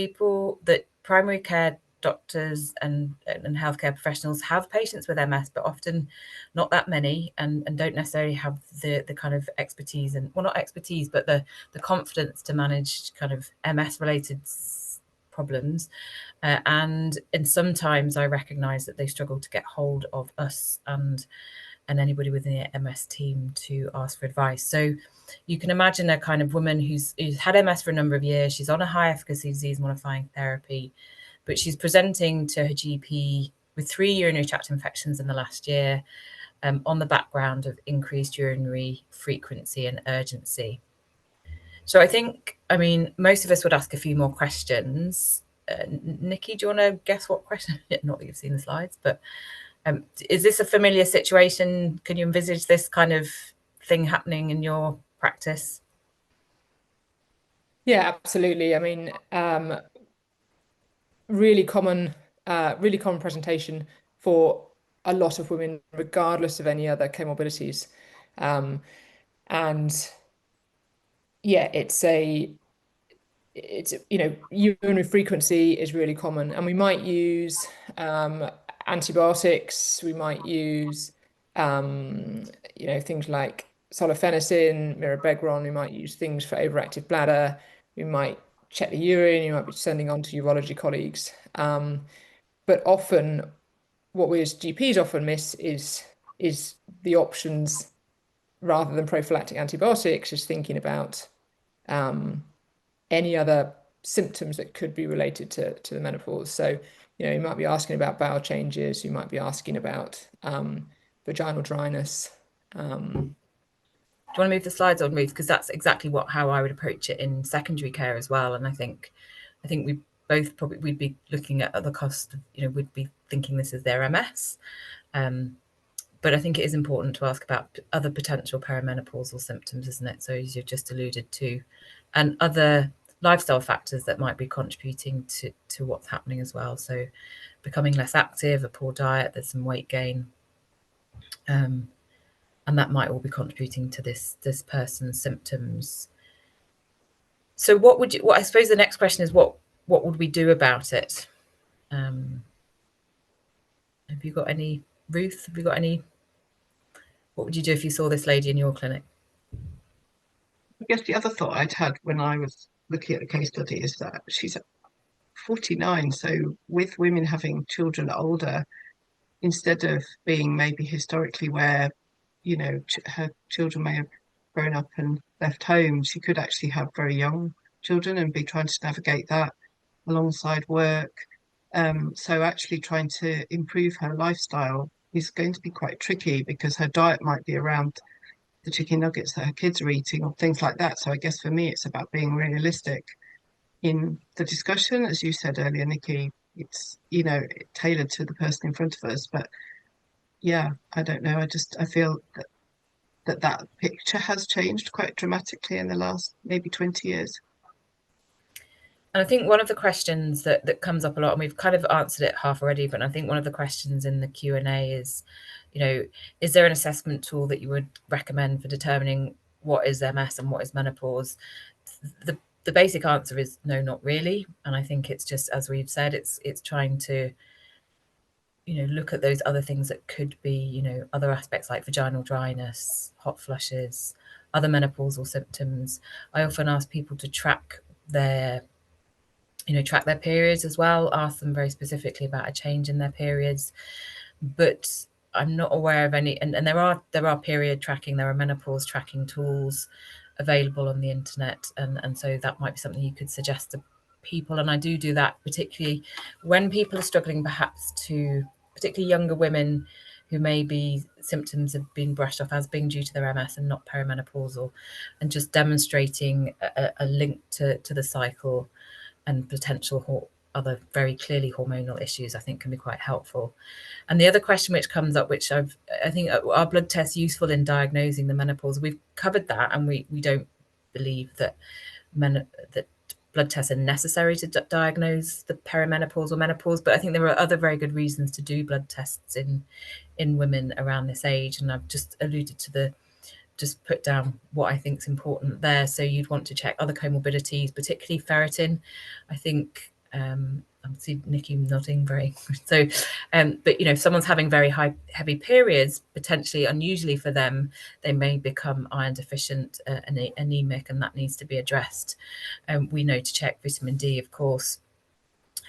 primary care doctors and healthcare professionals have patients with MS, but often not that many, and don't necessarily have the kind of expertise and, well, not expertise, but the confidence to manage kind of MS related problems. And sometimes I recognise that they struggle to get hold of us and anybody within the MS team to ask for advice. So you can imagine a kind of woman who's had MS for a number of years. She's on a high efficacy disease modifying therapy, but she's presenting to her GP with 3 urinary tract infections in the last year, on the background of increased urinary frequency and urgency. So I mean, most of us would ask a few more questions. Nikki, do you want to guess what question? Not that you've seen the slides, but is this a familiar situation? Can you envisage this kind of thing happening in your practice? Yeah, absolutely. I mean, really common presentation for a lot of women, regardless of any other comorbidities. And yeah, urinary frequency is really common, and we might use antibiotics. We might use things like solifenacin, mirabegron. We might use things for overactive bladder. We might check the urine. You might be sending on to urology colleagues. But often, what we as GPs often miss is the options rather than prophylactic antibiotics. Is thinking about any other symptoms that could be related to the menopause. So, you might be asking about bowel changes. You might be asking about vaginal dryness. Do you want to move the slides on, Ruth? Because that's exactly how I would approach it in secondary care as well. And I think we both we'd be looking at the cost of, we'd be thinking this is their MS. But I think it is important to ask about other potential perimenopausal symptoms, isn't it? So as you've just alluded to, and other lifestyle factors that might be contributing to what's happening as well. So becoming less active, a poor diet, there's some weight gain. And that might all be contributing to this person's symptoms. So I suppose the next question is what would we do about it? Have you got any, Ruth? What would you do if you saw this lady in your clinic? I guess the other thought I'd had when I was looking at the case study is that she's 49, so with women having children older, instead of being maybe historically where, her children may have grown up and left home, she could actually have very young children and be trying to navigate that alongside work. So actually trying to improve her lifestyle is going to be quite tricky because her diet might be around the chicken nuggets that her kids are eating or things like that. So I guess for me, it's about being realistic in the discussion. As you said earlier, Nikki, it's, tailored to the person in front of us. But yeah, I don't know. I feel that picture has changed quite dramatically in the last maybe 20 years. And I think one of the questions that comes up a lot, and we've kind of answered it half already, but I think one of the questions in the Q&A is, is there an assessment tool that you would recommend for determining what is MS and what is menopause? The basic answer is no, not really. And I think it's just, as we've said, it's trying to, look at those other things that could be, other aspects like vaginal dryness, hot flushes, other menopausal symptoms. I often ask people to track their periods as well, ask them very specifically about a change in their periods. But I'm not aware of any, and there are period tracking, there are menopause tracking tools available on the internet, and so that might be something you could suggest to people. And I do that particularly when people are struggling, perhaps to particularly younger women who maybe symptoms have been brushed off as being due to their MS and not perimenopausal, and just demonstrating a link to the cycle and potential other very clearly hormonal issues, I think can be quite helpful. And the other question which comes up, which I think, are blood tests useful in diagnosing the menopause? We've covered that, and we don't believe that that blood tests are necessary to diagnose the perimenopause or menopause. But I think there are other very good reasons to do blood tests in women around this age. And I've just alluded to just put down what I think is important there. So you'd want to check other comorbidities, particularly ferritin. I think I see Nikki nodding very so, but if someone's having very heavy periods, potentially unusually for them, they may become iron deficient, anemic, and that needs to be addressed. We know to check vitamin D, of course.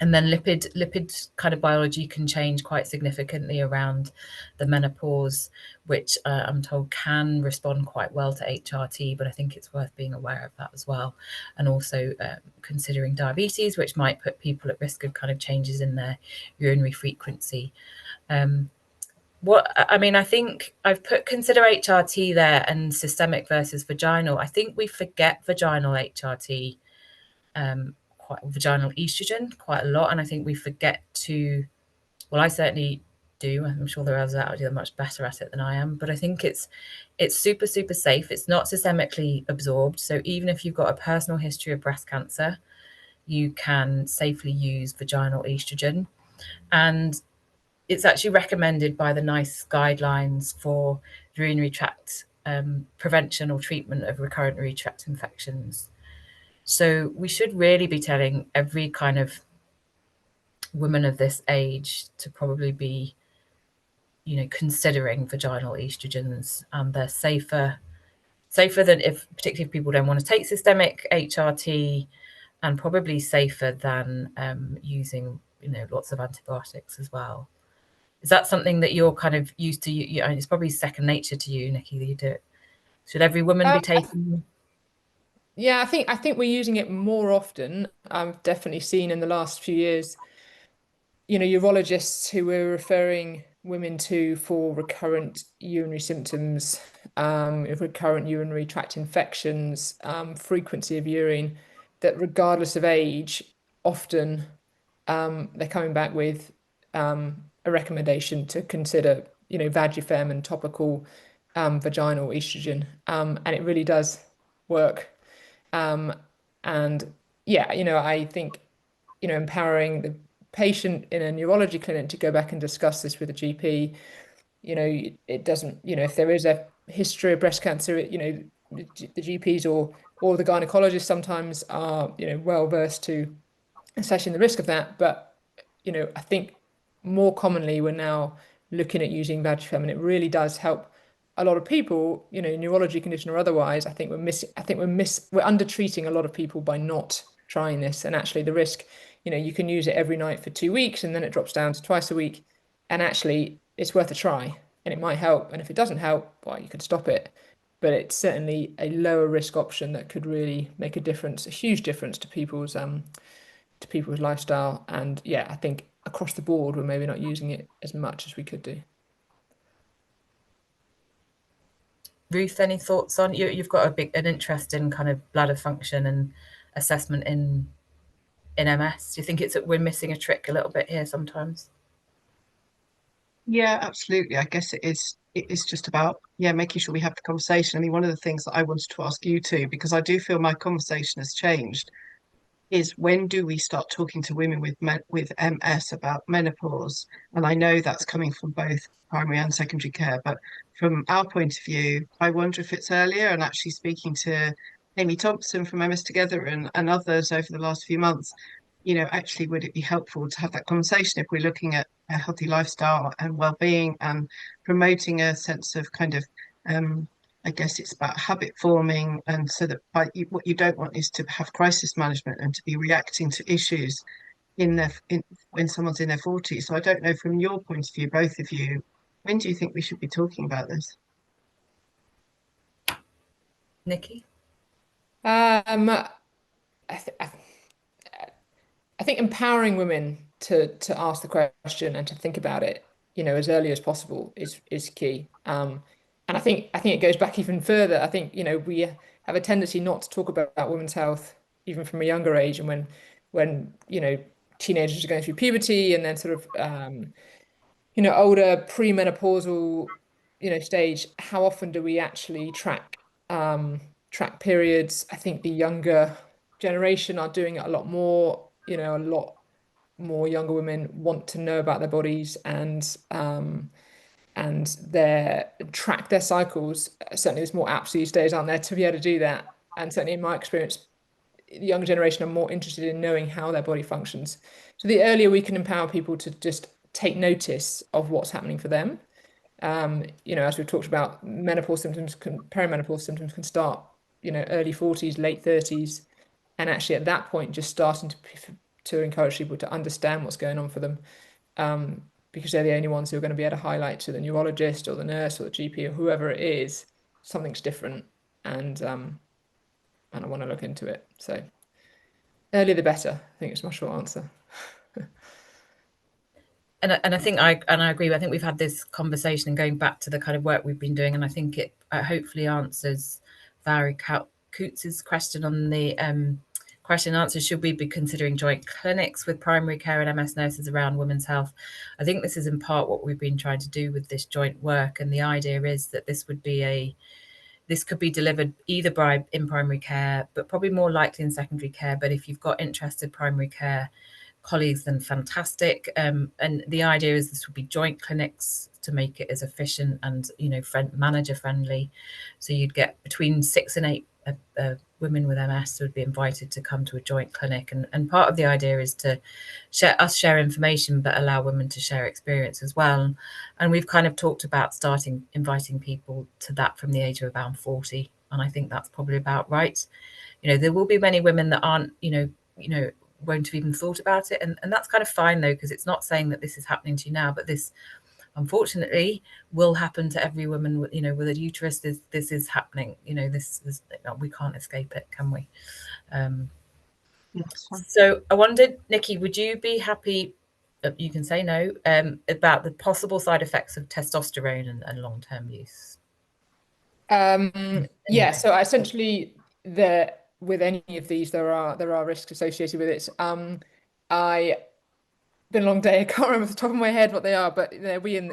And then lipid kind of biology can change quite significantly around the menopause, which I'm told can respond quite well to HRT, but I think it's worth being aware of that as well. And also considering diabetes, which might put people at risk of kind of changes in their urinary frequency. I think I've put consider HRT there and systemic versus vaginal. I think we forget vaginal HRT, vaginal estrogen quite a lot, and I think we forget to, well, I certainly do. I'm sure there are others out there that are much better at it than I am, but I think it's super safe. It's not systemically absorbed, so even if you've got a personal history of breast cancer, you can safely use vaginal estrogen. And it's actually recommended by the NICE guidelines for urinary tract prevention or treatment of recurrent urinary tract infections. So we should really be telling every kind of woman of this age to probably be, considering vaginal estrogens, and they're safer than, particularly if people don't want to take systemic HRT, and probably safer than using, lots of antibiotics as well. Is that something that you're kind of used to? It's probably second nature to you, Nikki, that you do it. Should every woman be taking? Yeah, I think we're using it more often. I've definitely seen in the last few years, urologists who were referring women to for recurrent urinary symptoms, recurrent urinary tract infections, frequency of urine, that regardless of age, often they're coming back with a recommendation to consider, Vagifem and topical vaginal estrogen, and it really does work. And yeah, I think, empowering the patient in a neurology clinic to go back and discuss this with a GP, it doesn't, if there is a history of breast cancer, the GPs or the gynecologists sometimes are, well versed to assessing the risk of that. But, I think more commonly we're now looking at using Vagifem, and it really does help a lot of people, neurology condition or otherwise, I think we're under treating a lot of people by not trying this. And actually the risk, you can use it every night for 2 weeks and then it drops down to twice a week. And actually it's worth a try and it might help. And if it doesn't help, well, you could stop it. But it's certainly a lower risk option that could really make a difference, a huge difference to people's lifestyle. And yeah, I think across the board, we're maybe not using it as much as we could do. Ruth, any thoughts on you? You've got an interest in kind of bladder function and assessment in MS. Do you think we're missing a trick a little bit here sometimes? Yeah, absolutely. I guess it is. It is just about, yeah, making sure we have the conversation. I mean, one of the things that I wanted to ask you too, because I do feel my conversation has changed, is when do we start talking to women with MS about menopause? And I know that's coming from both primary and secondary care, but from our point of view, I wonder if it's earlier. And actually speaking to Amy Thompson from MS Together and others over the last few months, actually would it be helpful to have that conversation if we're looking at a healthy lifestyle and well-being and promoting a sense of kind of I guess it's about habit forming, and so that what you don't want is to have crisis management and to be reacting to issues when someone's in their 40s. So I don't know, from your point of view, both of you, when do you think we should be talking about this? Nikki? I, th I think empowering women to ask the question and to think about it, as early as possible is key. And I think it goes back even further. I think, we have a tendency not to talk about women's health even from a younger age, and when teenagers are going through puberty and then sort of older premenopausal stage. How often do we actually track periods? I think the younger generation are doing it a lot more. A lot more younger women want to know about their bodies and their track their cycles. Certainly there's more apps these days, aren't there, to be able to do that. And certainly in my experience, the younger generation are more interested in knowing how their body functions. So the earlier we can empower people to just take notice of what's happening for them. As we've talked about, perimenopause symptoms can start, early 40s, late 30s. And actually at that point, just starting to encourage people to understand what's going on for them. Because they're the only ones who are going to be able to highlight to the neurologist or the nurse or the GP or whoever it is, something's different. And I want to look into it. So earlier the better. I think it's my short answer. And I think I agree. I think we've had this conversation and going back to the kind of work we've been doing, and I think it hopefully answers Valerie Coots's question on the question and answer. Should we be considering joint clinics with primary care and MS nurses around women's health? I think this is in part what we've been trying to do with this joint work, and the idea is that this could be delivered either in primary care, but probably more likely in secondary care. But if you've got interested primary care colleagues, then fantastic. And the idea is this would be joint clinics to make it as efficient and manager friendly. So you'd get between 6 and 8 women with MS would be invited to come to a joint clinic. And part of the idea is to share information, but allow women to share experience as well. And we've kind of talked about starting inviting people to that from the age of around 40. And I think that's probably about right. There will be many women that aren't, won't have even thought about it. And that's kind of fine though, because it's not saying that this is happening to you now, but this unfortunately will happen to every woman with a uterus. This is happening. This we can't escape it, can we? So I wondered, Nikki, would you be happy, you can say no, about the possible side effects of testosterone and long-term use? Yeah, so essentially with any of these there are risks associated with it. I been a long day. I can't remember off the top of my head what they are, but we in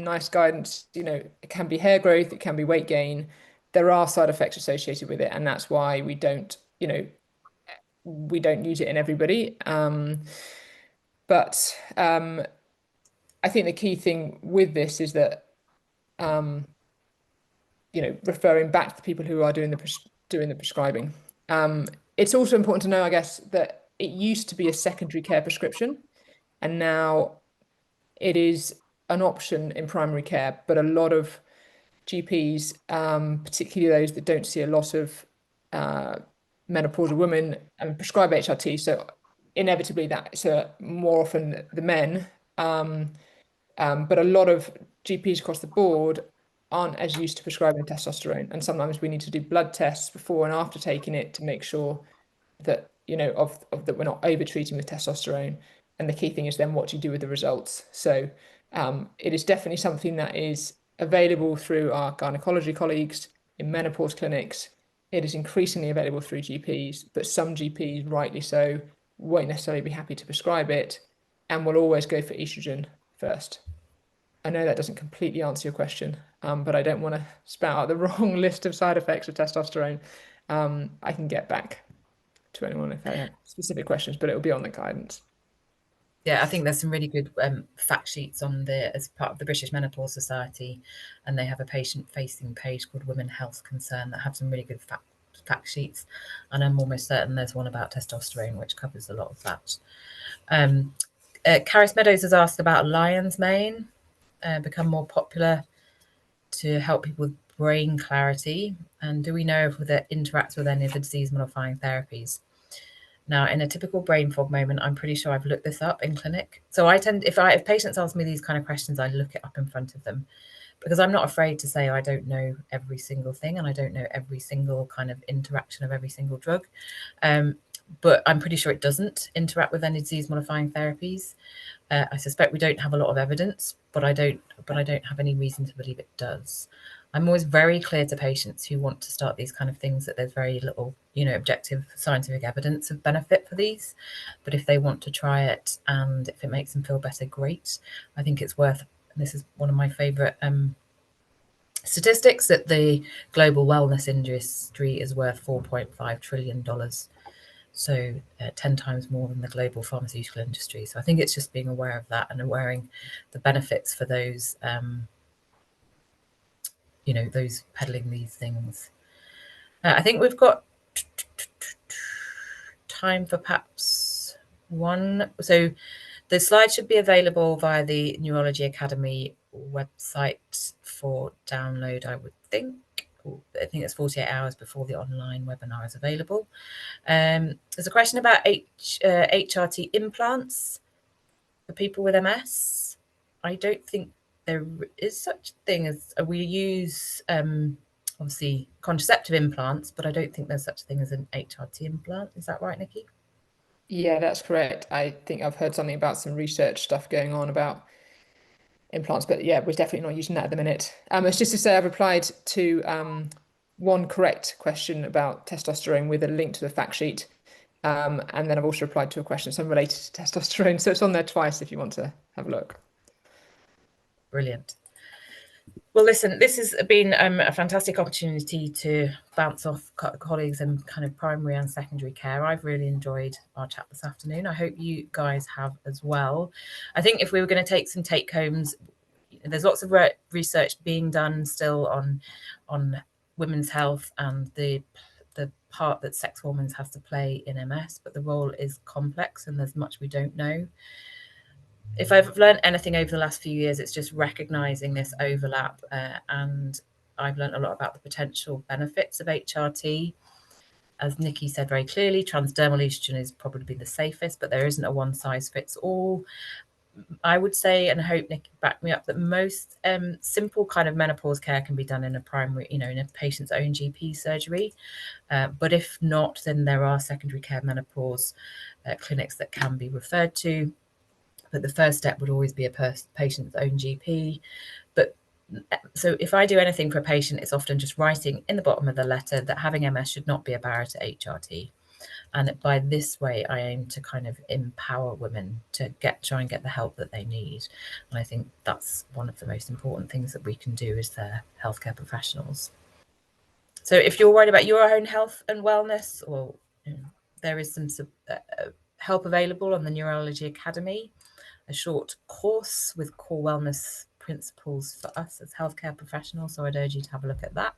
NICE guidance, it can be hair growth, it can be weight gain. There are side effects associated with it, and that's why we don't use it in everybody. But I think the key thing with this is that referring back to the people who are doing the prescribing. It's also important to know, I guess, that it used to be a secondary care prescription, and now it is an option in primary care. But a lot of GPs, particularly those that don't see a lot of menopausal women, and prescribe HRT. So inevitably that's more often the men. But a lot of GPs across the board aren't as used to prescribing testosterone, and sometimes we need to do blood tests before and after taking it to make sure that that we're not over treating with testosterone. And the key thing is then what do you do with the results? So it is definitely something that is available through our gynecology colleagues in menopause clinics. It is increasingly available through GPs, but some GPs, rightly so, won't necessarily be happy to prescribe it and will always go for estrogen first. I know that doesn't completely answer your question, but I don't want to spout out the wrong list of side effects of testosterone. I can get back to anyone if they have specific questions, but it will be on the guidance. Yeah, I think there's some really good fact sheets on as part of the British Menopause Society, and they have a patient-facing page called Women Health Concern that have some really good fact sheets, and I'm almost certain there's one about testosterone which covers a lot of that. Caris Meadows has asked about lion's mane become more popular to help people with brain clarity, and do we know if it interacts with any of the disease-modifying therapies? Now, in a typical brain fog moment, I'm pretty sure I've looked this up in clinic. So I tend, if patients ask me these kind of questions, I look it up in front of them, because I'm not afraid to say I don't know every single thing, and I don't know every single kind of interaction of every single drug. But I'm pretty sure it doesn't interact with any disease-modifying therapies. I suspect we don't have a lot of evidence, but I don't have any reason to believe it does. I'm always very clear to patients who want to start these kind of things that there's very little, objective scientific evidence of benefit for these. But if they want to try it and if it makes them feel better, great. I think it's worth, this is one of my favorite statistics, that the global wellness industry is worth $4.5 trillion. So 10 times more than the global pharmaceutical industry. So I think it's just being aware of that and aware the benefits for those, those peddling these things. I think we've got time for perhaps one. So the slides should be available via the Neurology Academy website for download, I would think. I think it's 48 hours before the online webinar is available. There's a question about HRT implants for people with MS. I don't think there is such a thing as we use obviously contraceptive implants, but I don't think there's such a thing as an HRT implant. Is that right, Nikki? Yeah, that's correct. I think I've heard something about some research stuff going on about implants, but yeah, we're definitely not using that at the minute. It's just to say I've replied to one correct question about testosterone with a link to the fact sheet. And then I've also replied to a question, some related to testosterone. So it's on there twice if you want to have a look. Brilliant. Well, listen, this has been a fantastic opportunity to bounce off colleagues in kind of primary and secondary care. I've really enjoyed our chat this afternoon. I hope you guys have as well. I think if we were going to take some take homes, there's lots of research being done still on women's health and the part that sex hormones has to play in MS, but the role is complex and there's much we don't know. If I've learned anything over the last few years, it's just recognizing this overlap, and I've learned a lot about the potential benefits of HRT. As Nikki said very clearly, transdermal estrogen is probably the safest, but there isn't a one size fits all. I would say, and I hope Nikki backed me up, that most simple kind of menopause care can be done in a primary, in a patient's own GP surgery. But if not, then there are secondary care menopause clinics that can be referred to. But the first step would always be a patient's own GP. But so if I do anything for a patient, it's often just writing in the bottom of the letter that having MS should not be a barrier to HRT. And by this way, I aim to kind of empower women to try and get the help that they need. And I think that's one of the most important things that we can do as their healthcare professionals. So if you're worried about your own health and wellness, well, there is some help available on the Neurology Academy, a short course with core wellness principles for us as healthcare professionals. So I'd urge you to have a look at that.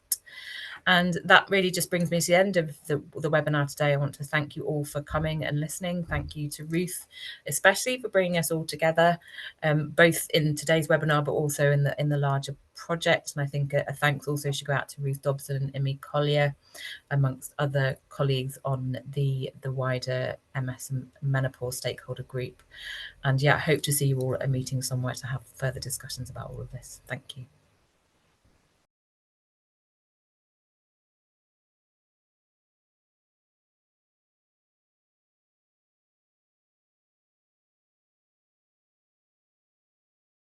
And that really just brings me to the end of the webinar today. I want to thank you all for coming and listening. Thank you to Ruth, especially for bringing us all together, both in today's webinar, but also in the larger project. And I think a thanks also should go out to Ruth Dobson and Imi Collier, amongst other colleagues on the wider MS and menopause stakeholder group. And yeah, I hope to see you all at a meeting somewhere to have further discussions about all of this. Thank you.